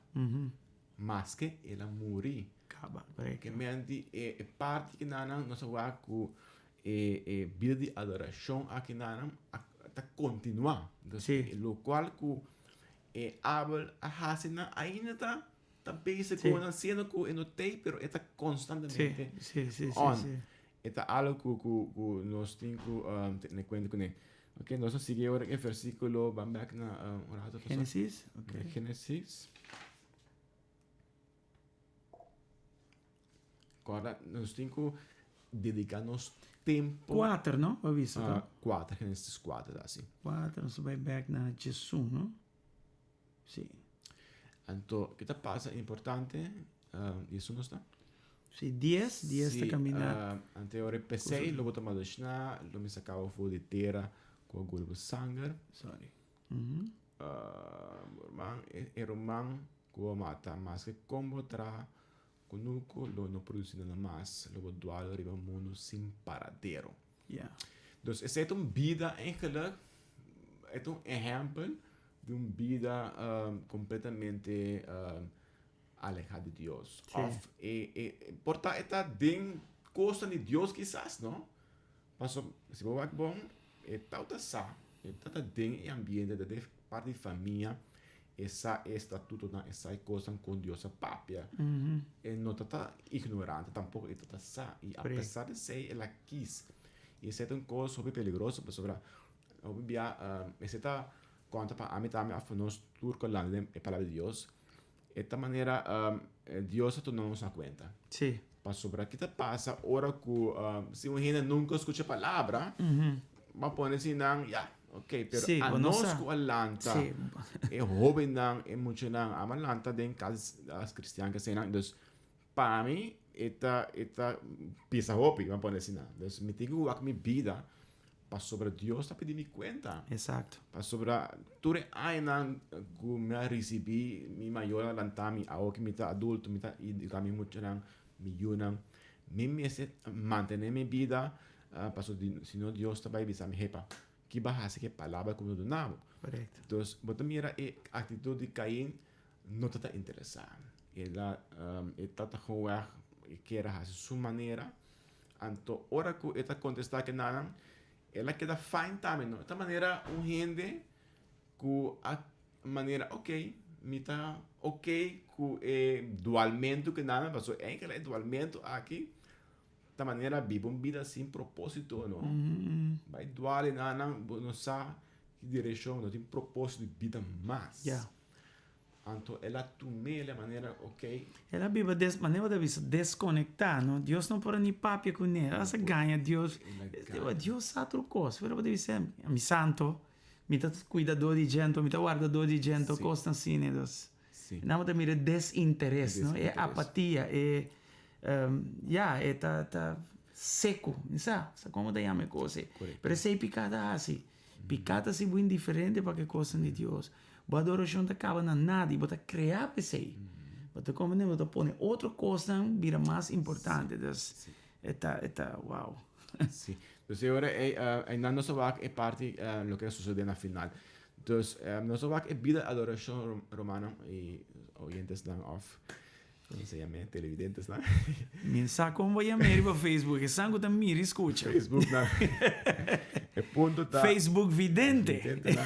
Mas que ela morri.
Acaba,
Que mente é parte que não nossa waku vida de adoração aqui não tá continuar. O qual que Abel a hasina ainda tá basic com a cena que não tem, pero está constantemente on. Está algo que nós temos que ne cuenta com ele. Ok, nós seguimos agora o versículo, vamos back na
Génesis. Okay.
Génesis. Agora nós temos que dedicar nosso tempo.
4, não? Vai visto,
4, Génesis 4, assim.
4, nós vai back na Jesus, não? Sim.
Então, o que passa é importante, isso não está?
Sim, 10 está caminhando.
Ante ora pesei, lo boto madashna, lo me sacava fogo de terra com a gulbo sangue.
Sorry.
Romang com a mata, mas que como tra conuco, lo não produzindo nada mais, lo dual arriba mundo sem paradeiro.
Yeah.
Dus is het een vida eigenlijk, het een ejemplo de una vida completamente alejada de Dios.
Sí.
Of, porta esta ding cosa de Dios quizás, ¿no? Paso, si vos vas bon, tauta sa, tata ding e ambiente de parte de familia, essa estatuto na essa cosa con Dios a papia. E não tata ignorante, tampouco é tata sa. E apesar de ser, ela quis. E essa é uma coisa super peligrosa, sobre essa tá conta para a mim também a nós turco lá é palavra de Deus. Esta maneira Deus tu não nos dá conta.
Sí.
Para sobre que te passa ora que se um gente nunca escuta a palavra, vai pôr assim não, yeah, ok, pero
Sí,
a
o
nós
sa-
que alanta,
Sí.
é jovem não, é muito não, a malanta den as cristianas que são, então para mim esta pisa hopi, vai pôr assim não, então me tenho que minha vida para sobre Deus está pedindo conta.
Exacto.
Para sobre tudo ainda que me recebi mi maior alantami a o que me tá adulto me tá e kami muito não me yunam me se manter minha vida para se não Deus está vai bisa me hepa que bahasa que palavra como do nabo.
Correcto.
Então bota mira a atitude de Caim não está interessada ela está jogar e quer a sua maneira anto ora que está contestar que nada ela queda fine também, não? De maneira, gente que a maneira, ok, me tá ok, que é dualmente que nada, mas é que é dualmente aqui, de maneira, vive uma vida sem propósito, não? Vai dual e nada, não sabe que direção, não tem propósito de vida mais.
Yeah.
Então, ela tomou a maneira, ok,
Ela vive maneira de visa desconectar, no? Deus não pode nem papia com ela. Ela se ganha, Deus. Deus sabe outra coisa. Pero deve ser, mi santo, mi tá cuidador de gente, mi tá guardador de gente,
Sim.
coisa assim, né? Deus.
sim,
Não te mira desinteresse, não? É
Desinteresse.
apatia, tá seco, sabe? Sabe como te chama coisa?
Correto.
Pero sei picada assim. Picada assim muito diferente para que coisa de Deus. A adoração te acaba na nada e você criar para sei. Você como nem você põe outra coisa vira mais importante. Então, wow.
sim. Então, agora, ainda não é parte do que sucede na final. Então, não é vida adoração romana e oyentes dan off. Como se chama? Televidentes, não?
Me sabe como vai a mim para Facebook. Sangue também mira e escuta.
Facebook, não? É ponto tá.
Facebook vidente.
Vidente, não?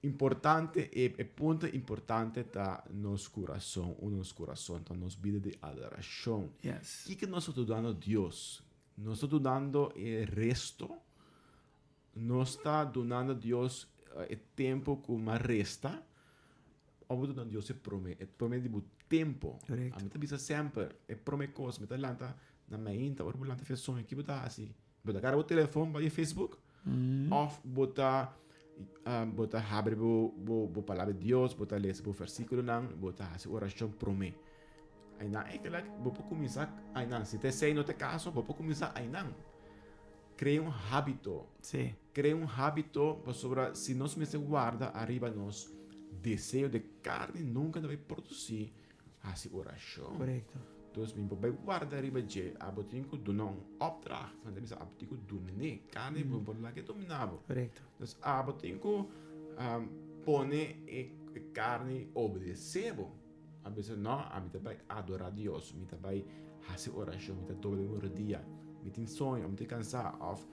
Importante é ponto importante tá nos coração tá nos vida de adoração.
Yes.
O que nós estamos dando a Deus? Nós estamos dando o resto. Nós está dando a Deus o tempo que mais resta. Ou dando a Deus promete o tempo.
Correcto.
A mim também sempre é promete coisa. Me tá lanta na minha inta, ou lanta fez sonho que botar assim. Botar cara o telefone para o Facebook. Ou botar abre o palavra de Deus, botar ler o versículo não, botar a oração promete. Aí não é que lá vou começar aí não, se te sei no te caso, vou começar aí não. Cria hábito.
Sim.
Cria hábito sobre se nós me guarda arriba nós desejo de carne nunca vai produzir a oração.
Correcto.
Dus mijn bij waarde ribe abotinko doen een opdracht. Want dat is abotinko domine. Kan je bijvoorbeeld laten dominabo.
Correcto.
Dus abotinko pone carne obedecebo. A veces no, a mí te vai adorar a Dios. Me te vai hacer oración. Me te doble un día. Me te sonho, me te cansar of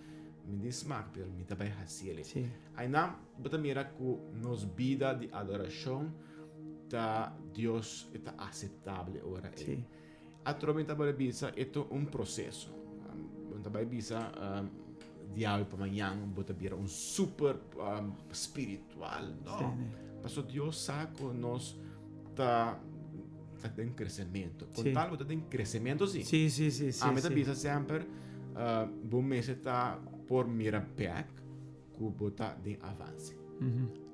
me te smaak, pero me te vai hacer.
Sí.
Aí não, bota mira que nos vida de adoração da Deus está aceitável ora.
Sí.
Attualmente abbiamo bisa è un processo. Abbiamo bisa diavolo per manhã, bota bira un super spiritual, no?
Sì.
Passo Dio sa che nos sta in crescimento. Con
Sì.
tal bota in crescimento sì.
Sí, sí, sí, sí.
A me
sí.
bisa sempre bom mese sta por mira back, que bota de avanço.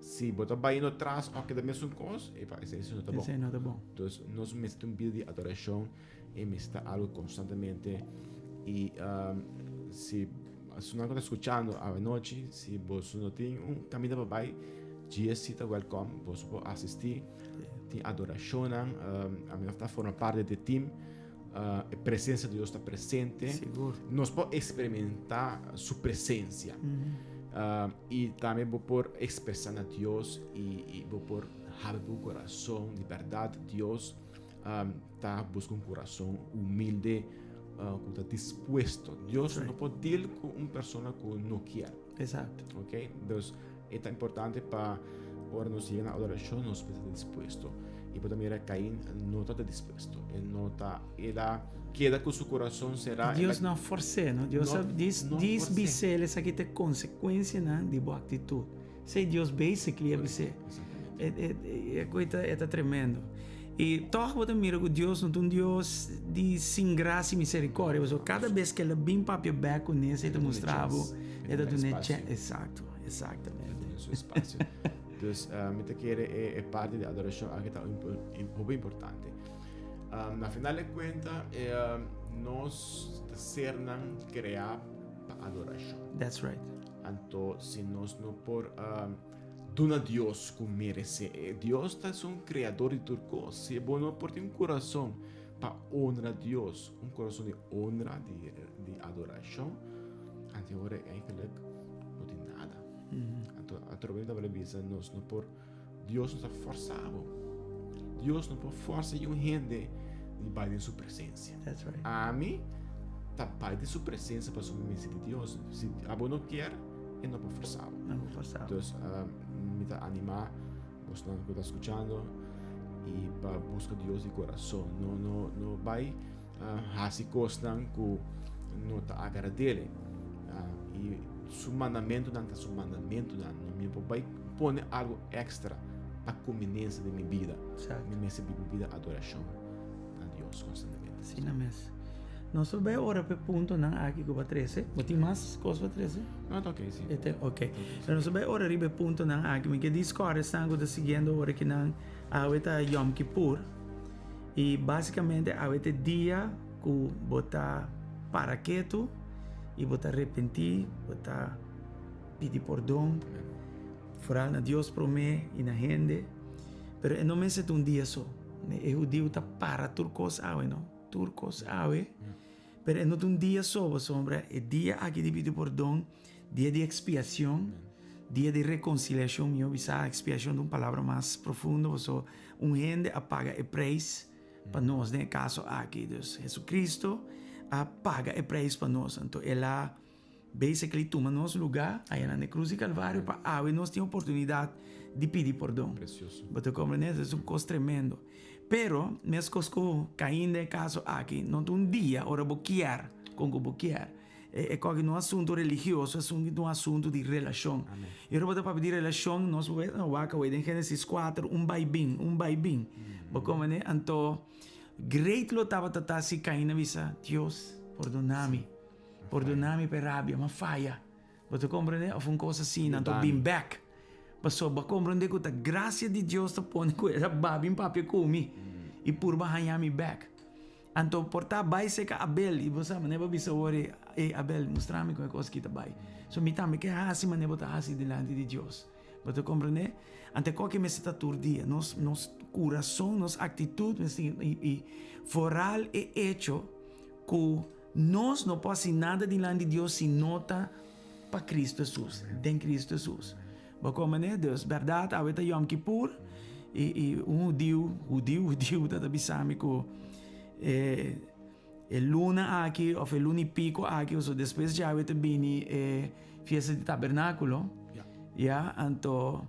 Se bota baindo atrás, ok, da mesma coisa, e vai ser isso não tá bom.
Ese no está bom.
Então, nós mesmo vida de adoração e me está algo constantemente e se não está escutando à noite, se você não tem caminho para baixo, dia se está welcome, você pode assistir, tem adoração, a minha está forma parte do time, a presença de Deus está presente,
Seguro.
nós podemos experimentar sua presença. E também vou por expressar a Deus e vou por abrir o coração de verdade. Deus está buscando um coração humilde, que está disposto. Deus não pode dealar com uma pessoa que não quer.
Exato.
Ok? Então, é tão importante para quando nós chegamos na adoração, nós precisamos estar disposto. E para também Caim não está disposto. Ele queda com seu coração, será...
Deus não força, não? Deus
Não
diz
força.
bice, isso aqui tem consequência, né, de boa atitude. Se Deus basically é bice. É tremendo. E toch wat een miracle Deus não tem Deus de sem graça e misericórdia. Mas cada vez que ele vem para o beco nesse, ele mostrava, ele dá um chance. Exatamente.
Seu espaço. Então, me quer é parte da adoração que está muito importante. Na final de contas, nós sermos criar para adoração.
That's right.
Então, se nós não por dona Deus que merece, Deus é um criador de tudo coisas. Se é bom por ter um coração para honrar Deus, um coração de honra, de adoração, então agora eigenlijk não tem nada. Então, através da Bíblia, nós não por Deus nos forçado. Deus não pode forçar um gente de baixo de sua presença.
That's right.
A mim, tá baixo de sua presença para submeter de Deus. Se a não quer, ele não pode forçar.
Não vou forçar.
Então, me dá animar, mostrando que está escutando e para buscar Deus de coração. Não vai fazer coisas que não está agrada dele. E seu mandamento não está seu mandamento, não vai pôr algo extra para a conveniência de minha vida. Minha vida adoração a Deus constantemente.
Sim, na mesa. Nós vamos ora para ponto não aqui com 13. Tem mais coisas para 13?
Não, está ok, sim.
Ok. Nós vamos ora ribe ponto não aqui, porque Discord está com seguindo ora que não a Yom Kippur. E basicamente a dia que botar para quieto e botar arrepentir, botar pedir perdão. Foral na Deus promete e na gente. Pero não é um dia só. O judeu está para turcos awe, não? Turcos awe. Pero não é um dia só, sombra. É dia aqui de pedir perdão, dia de expiação, dia de reconciliação. Eu vi a expiação de uma palavra mais profunda. Gente apaga o preço para nós, no caso aqui. Deus, Jesucristo paga o preço para nós. Então, ela basically toma nosso lugar aí na cruz de Calvário para nós temos oportunidade de pedir perdão.
Precioso.
Você compreende? É coisa tremendo. Pero, minhas coisas caindo em caso aqui, não tem um dia, ora boquear, com o boquear. É que não é assunto religioso, é um assunto de relação. E agora para pedir relação, nós vamos em Gênesis 4, um baibim. Você compreende? Então, great lo estava tratando se caindo, visa, Deus, perdona-me. Perdona-me per rabia, ma falha. Você compreende? Ou uma coisa assim, então, being back. Passou, para compreender que a graça de Deus está pondo com essa babim papi comi. E por bahayami back. Então, portar bai se ka Abel, e você sabe, neba bisa ore, Abel, mostra-me como é coisa que está bai. So, me também que hasi, mas neba tá hasi delante de Deus. Você compreende? Ante qualquer me está turdia, nos coração, nos atitude, e foral é hecho que nós não podemos fazer nada diante de Deus se nota para Cristo Jesus, em Cristo Jesus. Como Deus, verdade, a veta Yom Kippur, e judeu, tá bisami que luna aqui, ou luna e pico aqui, ou depois já veta bini fiesta de tabernáculo, então,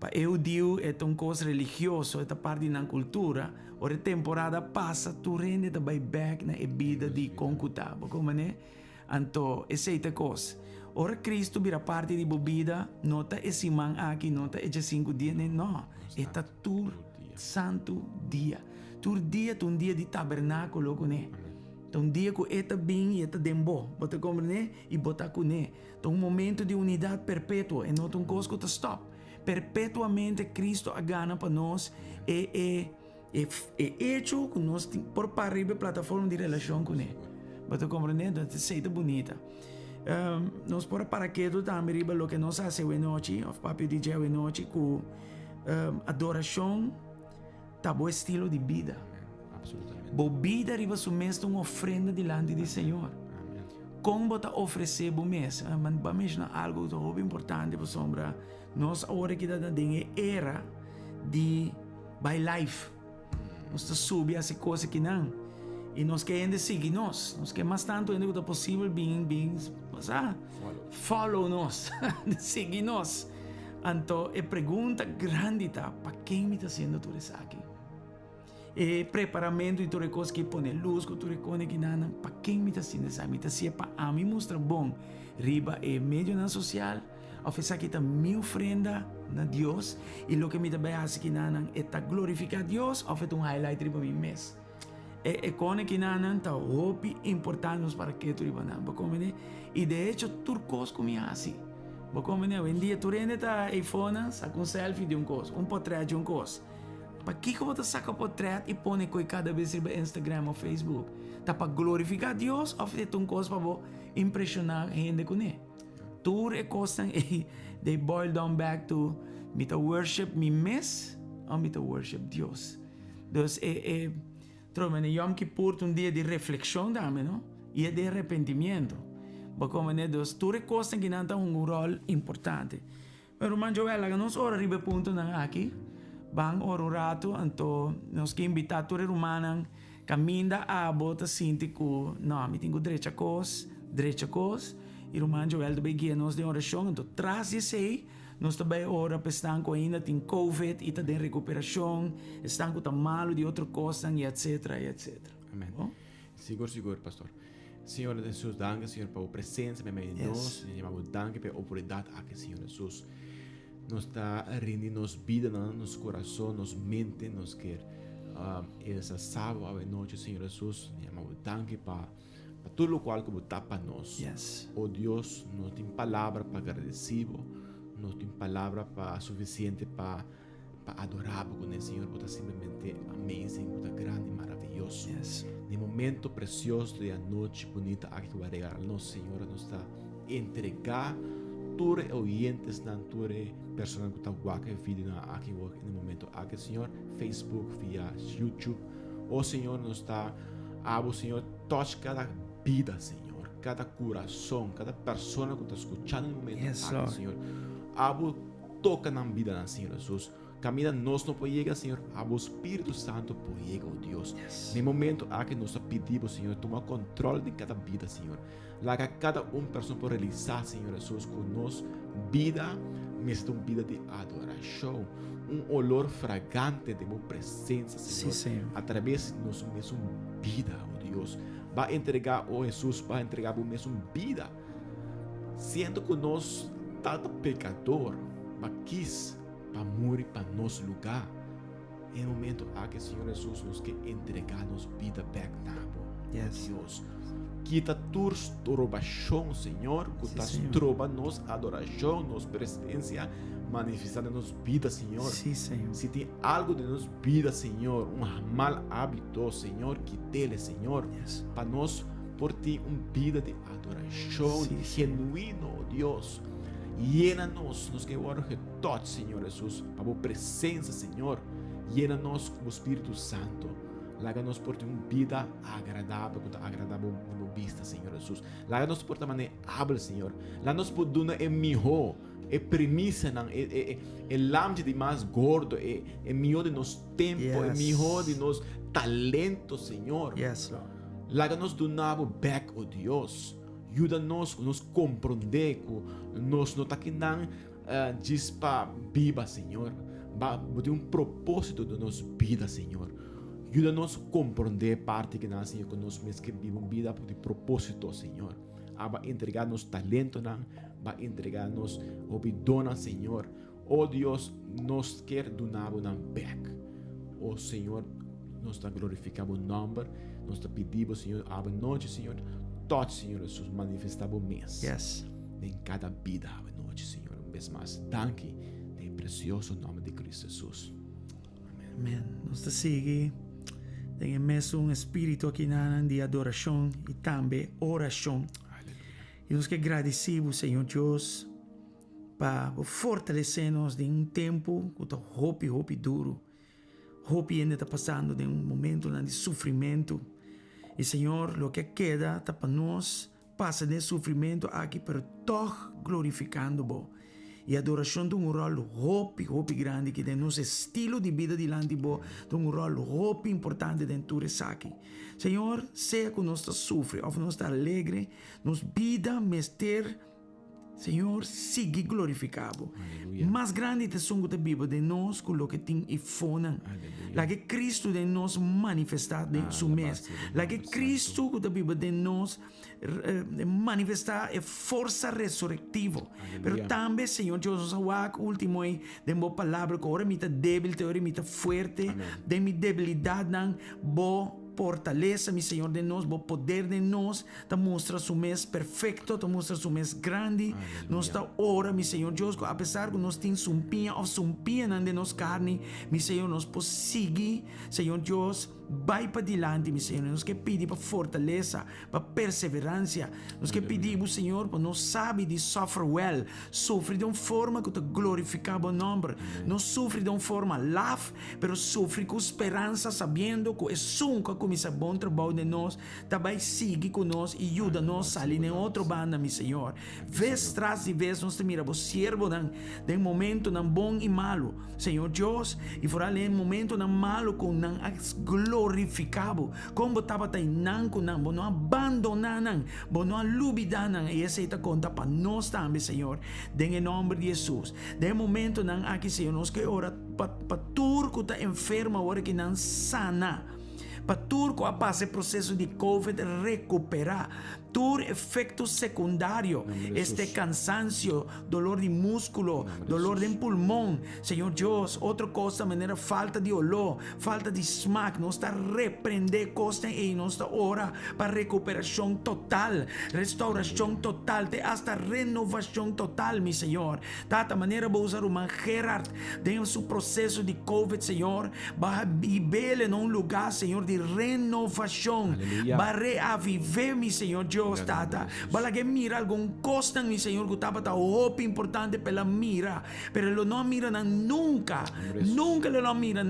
para judeu é uma coisa religiosa, é parte da cultura, ou a temporada passa, tu rende também back na vida de concuta, como então, essa é a coisa. Ora Cristo vira parte de bebida, nota esse man aqui, nota esse 5 dias, não. Está tur santo dia. Tur dia é um dia de tabernáculo, né? Um dia que está bem e está dembo. Você compreende? E botar com né. Então, um momento de unidade perpétua. E não um coisa que está stop. Perpetuamente Cristo agana para nós. É hecho que nós por arriba a plataforma de relação com ele. Você compreende? Então, é bonita. Nós por para que também riba lo que nós fazemos noite, o papi DJ noite com adoração, tá bom estilo de vida.
Absolutamente.
Bo vida riba su mês uma ofrenda delante do Senhor.
Amén.
Como bota oferecer bo mês? Man ba mês na algo muito importante por sombra. Nós agora que da dinhe era de by life. Nós está subir essa coisa que não. E nós queremos seguir nós. Nós queremos mais tanto ainda que é possível follow nós, seguir nós. Então, a pergunta grande tá, para quem me está sendo tudo isso aqui? E preparamento e tudo coisa que põe luz, que tudo coisa que nada, para quem me está sendo isso? Me está sendo para a mim mostra bom, riba e meio na social, oferecer que tá minha ofrenda na Deus e o que me está bem assim que nada é tá glorificar Deus, oferecer highlight riba mim mês. E con que nanan ta hopi importantes para que tu ribanan bakomene e de hecho turcos como assim bakomene hoje em dia tu rende ta iPhone saca selfie de coisa portrait de coisa para que você saca portrait e põe coi cada vez no Instagram ou Facebook tá para glorificar Deus ou fazer coisa para impressionar gente com ele tu recostam e they boil down back to me ta worship me mes ou me ta worship Deus dus Tromene Yom Kippur dia de reflexão também, não? E de arrependimento. Porque Deus, tu recostas que não tem rol importante. Mas o manjo ela que nós ora ribe ponto na aqui, bang ora rato, então nós que invitar tu rumanan caminha a bota sintico, não, me tenho direito a cos, e o manjo ela também guia nós de oração, então traz isso nós também ora estão com ainda tem COVID e está de recuperação, estão com malo de outra coisa e etc, etc.
Amém. Seguro, pastor. Senhor Jesus, danke, Senhor, pela presença em meio de nós. Danke pela oportunidade aqui, Senhor Jesus. Nos está rendendo nos vida, nos coração, nos mente, nos quer essa sábado à noite, Senhor Jesus. Danke para tudo o qual que você para nós.
Yes.
Oh Deus, não tem palavra para agradecido. Não tem palavra para suficiente para adorar com o Senhor, porque simplesmente amazing, porque grande e maravilhoso.
Yes.
No momento precioso da noite bonita aqui que vai regalar, nosso Senhor nos está entregar todos os ouvintes, todas as pessoas que estão aqui aqui no momento aqui, Senhor, Facebook, via YouTube. O Senhor nos está, o Senhor toca cada vida, Senhor, cada coração, cada pessoa que está escutando no momento aqui, Senhor. Abo toca na vida, Senhor Jesus. Caminha nós não podemos chegar, Senhor. Abo Espírito Santo pode chegar, oh Deus.
Yes.
No momento aqui nós pedimos, Senhor, toma controle de cada vida, Senhor. Larga cada pessoa por realizar, Senhor Jesus, com nós vida, mesmo vida de adoração. Olor fragante de tua presença, Senhor.
Sim, Senhor.
Através de nossa mesma vida, oh Deus. Vai entregar, oh Jesus, vai entregar a mesma vida. Sendo que nós tanto pecador, mas quis para morrer para nosso lugar. Em um momento que o Senhor Jesus nos quer entregar nossa vida back now.
Yes.
Deus, quita tus trobação, Senhor, que estás troba nos adoração, nos presença, manifestada nos vida, Senhor.
Sim, Senhor.
Se tem algo de nos vida, Senhor, mal hábito, Senhor, quite-le, Senhor,
Yes.
para nós por ti vida de adoração genuíno, oh Deus. Llena-nos, nos que agora toque, Senhor Jesus, para a tua presença, Senhor. Llena-nos com o Espírito Santo. Laga-nos por ter uma vida agradável na vista, Senhor Jesus. Laga-nos por ter maneira hábil, Senhor. Laga-nos por dar o melhor, a premissa, o lampe de mais gordo, o melhor de nosso tempo, o melhor de nosso talento, Senhor.
Yes, Lord.
Laga-nos do nabo back, oh Deus. Ajuda-nos a nos compreender que nós não está aqui não diz para viva, Senhor. Tem um propósito de nossa vida, Senhor. Ajuda-nos a compreender parte que nós, Senhor, que nós mesmos que vivemos vida de propósito, Senhor. Vai entregar-nos talento, vai entregar-nos obidona, Senhor. Oh Deus, nos quer do nabo não back. Oh Senhor, nós está glorificando o nome, nós está pedindo, Senhor, a noite, Senhor. Toque, Senhor Jesus, manifestar o mês.
Yes.
Em cada vida, a noite, Senhor. Vez mais, danke em precioso nome de Cristo Jesus.
Amém. Nós te sigue. Tem mesmo espírito aqui de adoração e também oração. E nós que agradecemos, Senhor Deus, para fortalecer-nos em tempo que está hopi duro. Hope ainda está passando de um momento de sofrimento. E, Senhor, o que queda está para nós, passa de sofrimento aqui, pero toch glorificando-bo. E a adoração tem um rol hope grande que tem nosso estilo de vida diante bo, tem um rol hope importante dentro desse aqui. Senhor, seja que nós está sofre, ou nós está alegre, nos vida mester, Senhor, siga glorificado. Mais grande te songo da Bíblia de nós com o que tem e fonan. Lá que Cristo de nós manifestar de seu mês. Lá que Cristo com a Bíblia de nós manifestar a força ressurrectiva. Pero também, Senhor, Deus nos último aí de uma palavra que ora me tá débil, ora me tá forte, de minha debilidade não bo fortaleza, mi Senhor, de nós, o poder de nós, te mostra su mês perfeito, te mostra su mês grande, nós ta ora, mi Senhor Deus, apesar que nós temos sumpinha ou sumpinha de nós carne, mi Senhor, nós podemos seguir, Senhor Deus, vai para diante, mi Senhor, nós que pedir para fortaleza, para perseverança, nós que pedimos, Senhor, para nós sabe de sofrer well, sofre de uma forma que te glorifica o nome, não sofre de uma forma love, mas sofre com esperança, sabendo que é sunca começa bom trabalho de nós, também sigue conosco e ajuda-nos a sair em outra banda, mi Senhor. Vez tras de vez nós te miramos servo de momento não bom e malo, Senhor Deus, e fora em momento não malo com não glorificado, como estava aí não com não, não abandonar não, não lubidar não, e essa está conta para nós também, Senhor, em nome de Jesus. De momento não aqui, Senhor, nós que ora para turco está enfermo, ora que não sana. Para turco a passar processo de COVID recuperar, tur efeito secundário, este cansancio, dolor de músculo, dolor de pulmão, Senhor Deus, outra coisa, maneira falta de olor, falta de smack, nós está repreender costa e nós está ora para recuperação total, restauração total, até hasta renovação total, mi Senhor. Data maneira vou usar uma Gerard dentro do processo de COVID, Senhor, vai viver em um lugar, Senhor, de renovação, vai reaviver, mi Senhor Deus. Tata, bala que mira algum costa, mi Senhor, que tapa ta hope importante pela mira, pero lo não mira nunca lo não mira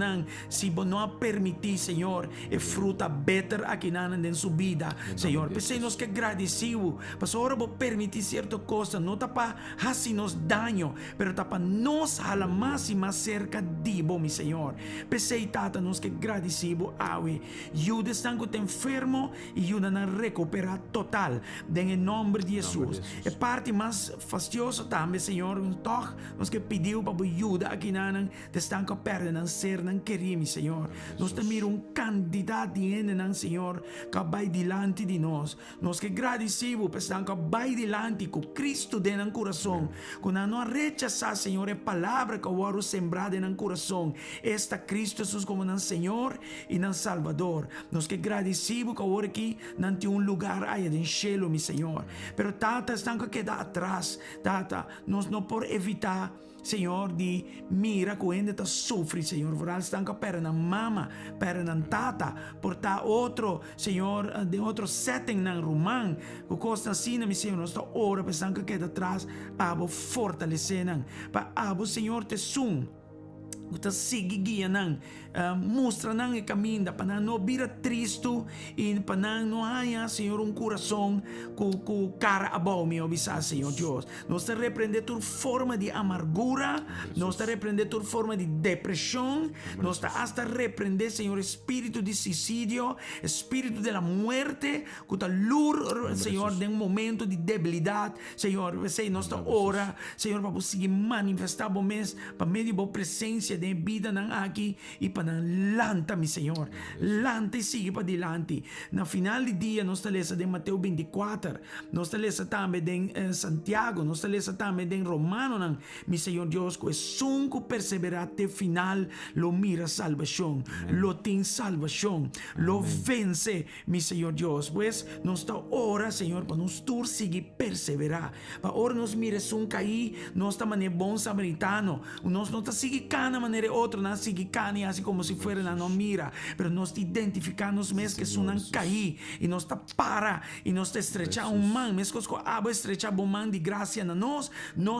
se não permitir, Senhor, e fruta better aqui em sua vida, Senhor. Pensei nós que agradecido, mas agora vou permitir certa coisa, não tá para hacernos daño, pero tá para nos hala mais e mais cerca de bo, mi Senhor. Pensei, Tata, nós que agradecido, awe, ajuda estão que enfermo e ajuda a recuperar total. Em nome de Jesus. É parte mais fastidiosa também, Senhor. Toch, nós que pediu para ajuda aqui na estão que perdem ser não querer, Senhor. Nós temos candidato de Senhor, que vai diante de nós. Nós que agradecemos, estão que vai diante com Cristo dentro do coração. Quando não rechazar, Senhor, a palavra que eu sembrada no coração. Esta Cristo Jesus como não Senhor e não Salvador. Nós que agradecemos que agora aqui não tem lugar aí de cielo, mi Senhor. Pero Tata, estão que quedar atrás. Tata, nós não por evitar, Senhor, de mira que ainda sofre, Senhor. Voral estão que para na mama, para na tata, portar outro, Senhor, de outro setting na romã, que costa assim, mi Senhor, nós está ora, estão que quedar atrás, abo fortalecer, para abo, Senhor, te sum. Kita sige guia nang mostra nang caminho da para não vira triste e para não haya, Senhor, coração com cara abau meu bisa, Senhor Deus. Nós te repreender tua forma de amargura, nós te repreender tua forma de depressão, nós te hasta repreender, Senhor, espírito de suicídio, espírito de la muerte, que ta lur, Senhor, de momento de debilidade, Senhor, nós te ora, Senhor, para conseguir manifestar bom mês, para meio da presença de vida ng aqui e para lanta, mi Senhor. Lanta e sigue para dilante. Na final de dia, nós talesa de Mateus 24, nós talesa também de Santiago, nós talesa também de Romano, ng, mi Senhor Deus, que é sunco perseverar até final, lo mira salvação, lo tem salvação, lo vence, mi Senhor Deus. Pues, nós está ora, Senhor, para nós tur seguir perseverar. Para ora nós mira sun cair, nós está mané bom samaritano, nós não está seguir cana, manera otra na sigue cani así como si fuera na no mira, pero nos identificamos mes que sunan caí y nos ta para y nos te estrecha un man, mes cosco abo estrecha bo man di gracia na nos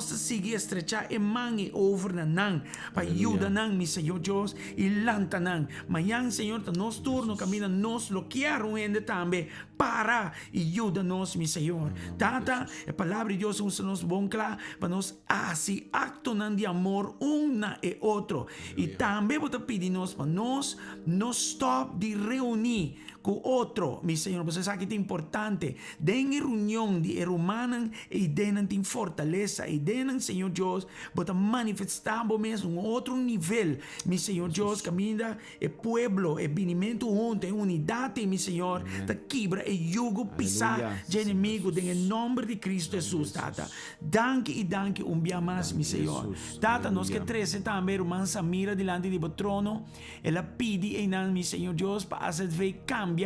sigue estrecha e man e over na nan, pa ayuda nan mi Señor Dios y lanta nan, mañana Señor ta nos turno camina nos lo quiero en de tambe para y ayúdanos mi Señor. Tata, a palavra de Deus nos bom claro para nos así acto nan de amor una e outro. E também vou te pedir nós para nós não stop de reunir com outro, mi Senhor. Você sabe que é importante. Den reunião de humanos e denan tem fortaleza e denan Senhor Deus, para manifestar mesmo outro nível, mi Senhor Deus, caminha e pueblo e vinimento junto, em unidade, mi Senhor, te quebra e jugo pisar de inimigo em nome de Cristo Jesus, Tata. Danke um dia mais, mi Senhor. Tata, nós que 13 também, irmã Samira, diante do trono, ela pede em nome, mi Senhor Deus, para fazer cambia,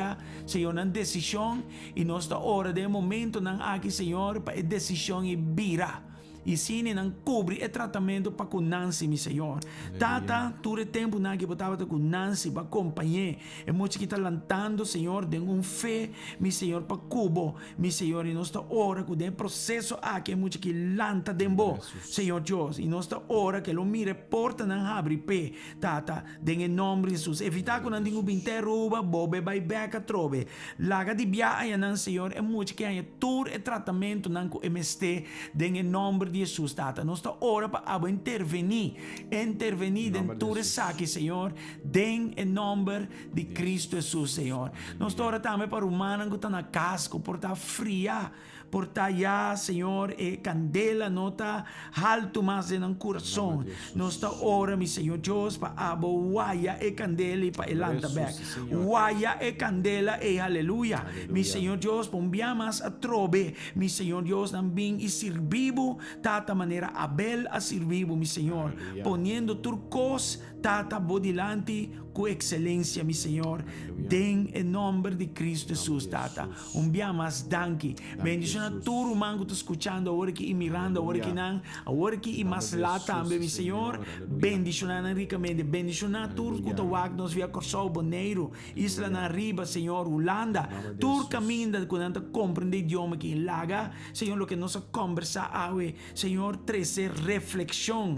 Senhor, na decisão e nós hora de momento não aqui, Senhor, para a decisão e vira. E sim, não cobre o tratamento para com Nancy, mi Senhor. Tata, todo o tempo não que botava com Nancy para acompanhar. É muito que está lantando, Senhor, de fé, mi Senhor, para cubo, mi Senhor, e nós hora com o processo aqui, é muito que lanta de bo, Senhor Deus, e nós hora que lo mire porta não abre pé, Tata, em nome de Jesus. Evitar que não tenha binteruba, bobe, vai beca, trove. Laga de biaia, não, Senhor, é muito que há todo o tratamento não com MST, em nome de Jesus, Tata. Nós está ora para intervenir dentro de saque, Senhor, em nome de Cristo Jesus, Senhor. Nós está ora também para o humano que está na casco, por estar fria, por estar já, Senhor, e candela não está alto mais no coração. Nós está ora, mi Senhor Deus, para abo waia e candela e para elanta back. Waia e candela e aleluia. Mi Senhor Deus, pombiamas a trobe, mi Senhor Deus, também e servibo, tata maneira Abel a servibo, mi Senhor, poniendo turcos, tata bodilante com excelência, mi Senhor, den em nome de Cristo Jesus, Tata. Biamas danke. Bendición a todo man que está escuchando ahora que y mirando ahora que nan, ahora que y más lá también, mi Senhor. Bendición a ricamente. Bendición a todos que estão nos via Corsol, Boneiro, Isla na Riba, Senhor, Holanda. Todo caminho que não compreende idioma que laga, Senhor, lo que nos conversa hoje, Senhor, 13 reflexão,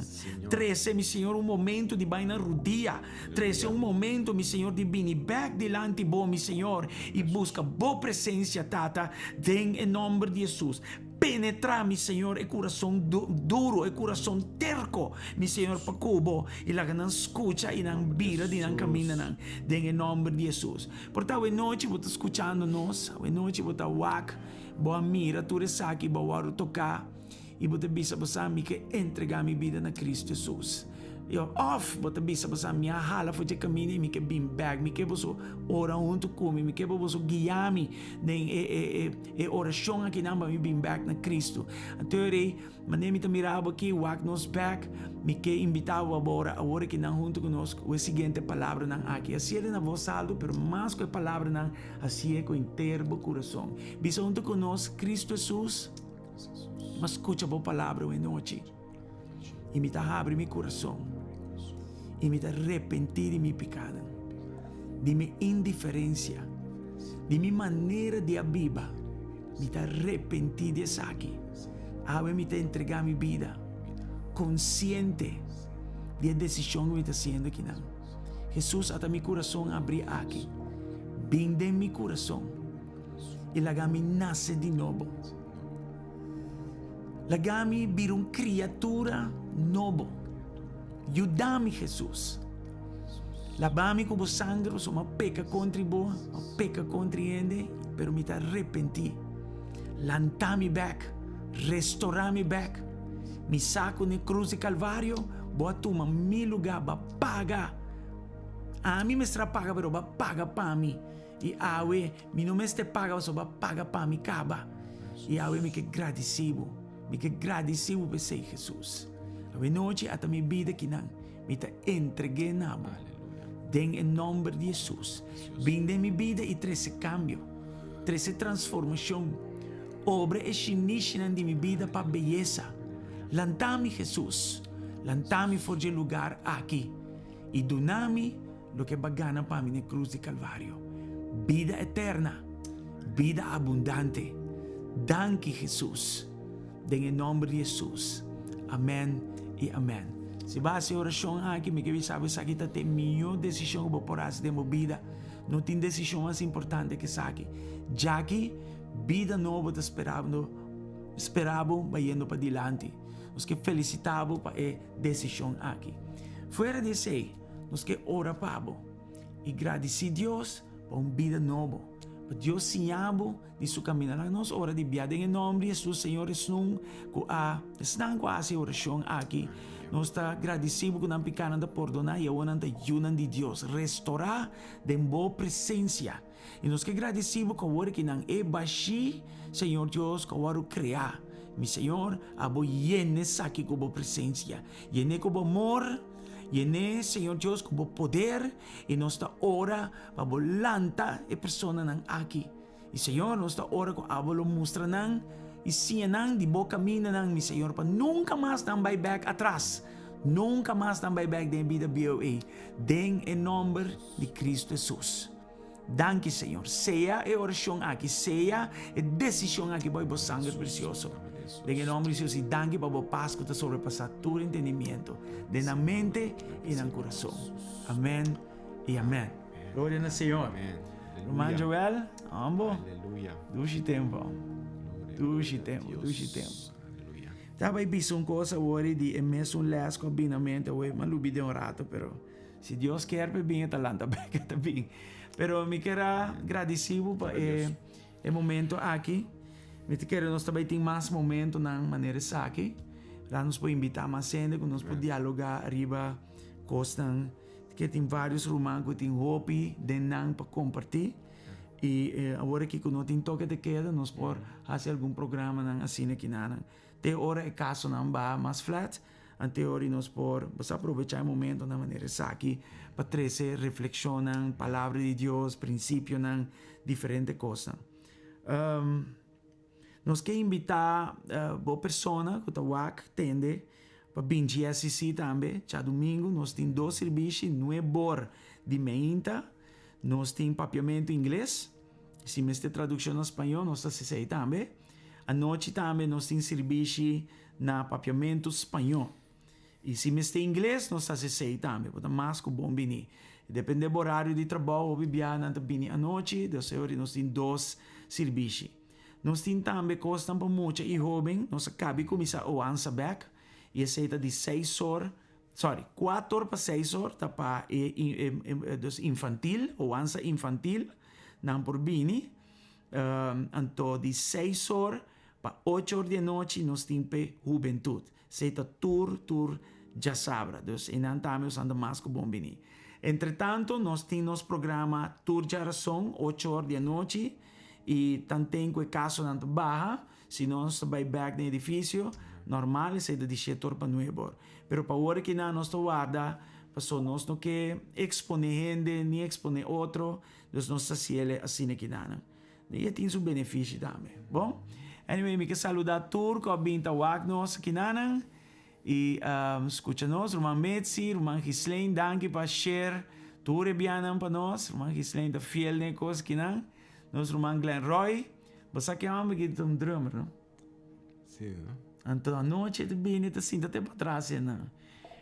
13, mi Senhor, momento de vaina rudia, 13 momento, mi Senhor, de vir back delante bo, mi Senhor, e busca boa presença, Tata, em nome de Jesus. Penetrar, mi Senhor, e coração duro, e coração terco, mi Senhor, para cubo, e lá que não escuta e não vira, e não camina, em nome de Jesus. Portanto, hoje noite, você está escutando nós, hoje noite, você está wak, boa mira, tu resaki, boa tocar, e você bisa você me que entregar minha vida na Cristo Jesus. Eu off, bota bisa basa minha hala foi de caminho, me que bim bag, me que você ora junto comigo, me que você guiar me em oração aqui não me bim bag na Cristo. Até mané me mirava aqui, walk nos back, me que invitava agora que não junto conosco, a seguinte palavra não aqui, assim é na voz alto, pero mais que a palavra não, assim é com inteiro coração. Bisa junto conosco, Cristo Jesus, mas escuta a palavra hoje noite. E me abre meu coração. E me arrepentir de meu pecado. De minha indiferença. De minha maneira de abiba. Me arrepentir de isso aqui. Abre me entregar minha vida. Consciente da decisão que me está fazendo aqui. Não. Jesus, até meu coração abrir aqui. Vinde em meu coração. E lá me nasce de novo. Lagami vir criatura novo. Ayudami, Jesus. Lavami com o sangue, sou uma peca contra boa, uma peca contra ele, pero me arrepenti. Lantami back, restaurami back. Me saco na cruz de Calvário, boa tuma mi lugar, ba paga. A mim me estra paga, pero ba paga para mim. E awe, mi não me este paga, só ba paga para mim, caba. E awe me que agradecido. Me que agradecido por ser Jesus. A noite até minha vida que não me te entreguei na mão. Den em nome de Jesus. Vinde minha vida e traz cambio, traz transformação. Obra e chinisha de minha vida para beleza. Lantami Jesus. Lantami for de lugar aqui. y donami lo que bagana para mí en cruz de Calvario. Vida eterna, vida abundante. Danke Jesús. En el nombre de Jesús. Amén y amén. Se vai ser oração aqui, me que sabe que aqui tem melhor decisão que por fazer de vida. Não tem decisão mais importante que essa aqui. Já que vida nova está esperava vai indo para diante. Nós que felicitamos para a decisão aqui. Fora de sei, nós que ora para e agradecer a Deus por uma vida nova. Para Deus sinhabo de sua caminhada. Nós ora de biada em nome de Jesus, Senhor, estão com a oração aqui. Nós está agradecidos com a picana da perdonar e a ajuda de Deus. Restaurar de boa presença. E nós que agradecemos com o que não é baixo, Senhor Deus, com o criar. Mi Senhor, abo llene aqui com a presença. Llene com amor. Llene, Senhor Deus, com o poder. E nós está ora para volanta a pessoa não aqui. E Senhor, nós está ora com a lo mostra não. E siya nang di bo camina nang mi Senhor pa nunca mais nang vai back atrás. Nunca mais nang vai back den vida BOA. Den em nome de Cristo Jesus. Danke Senhor. Seja a oração aqui, seja a decisão aqui por o sangue precioso. Den em nome de Jesus e danke para o paz que está sobrepassar todo entendimento. De na mente e no coração. Amém e amém. Glória ao Senhor. Irmão Joel, ambo.
Aleluia.
Dushi tempo. Dushi tempo. Tava visto uma coisa hoje de mesmo les combinamento hoje, mas lubi de rato, pero se Deus quer bem talanta bem tá bem. Pero me quero agradecido para o momento aqui. Me quero nós também tem mais momento na maneira aqui. Lá nos pode invitar mais gente, que nós pode dialogar arriba costan que tem vários romanos que tem hobby de não para compartilhar. E agora que não tem toque de queda, nós podemos fazer algum programa assim aqui na. Até hora é caso não vai mais flat, até hora nós podemos aproveitar o momento na maneira aqui para trazer reflexão na palavra de Deus, princípio na diferentes coisas. Nós queremos invitar boa pessoa que está tende para vir GSC também. Já domingo nós temos 2 serviços, 9 horas de manhã. Nós temos papiamento em inglês. Se me está tradução em espanhol, nós estamos assim também. À noite também nós temos serviço na papiamento espanhol. E se me está em inglês, nós estamos assim também. Porque mais que bom vir. Depende do horário de trabalho, ou bibia na vir à noite. Nós temos 2 serviços. Nós temos também coisa para muito e jovem. Nós acabamos de começar o Ansa Back. E aceita de 6 horas. 4 horas para 6 horas, tá para infantil, ou ansa infantil, não por bini. Então, de 6 horas para 8 horas de noite, nós temos juventude. Seita tour, já sabe. Então, não estamos usando mais que bom bini. Entretanto, nós temos programa Tour de Aração, 8 horas de noite, e também com o caso não barra, se nós vai back no edifício, normal, seita de 7 horas para 9 horas. Pero para hora que nós guarda, passou nós não que exponer gente, nem exponer outro, nós não se assim aqui dá. E tem seu benefício também. Bom, anyway, me quero saludar turco a binta wak nós aqui na e escuta nós, irmã Metsi, irmã Gislaine, danke para share ture bianam para nós, irmã Gislaine da fiel ne coisa aqui na, nós irmã Glenn Roy, basta que amo que um drummer, não?
Sim, não?
Então, a noite de bem, assim, até para trás, não.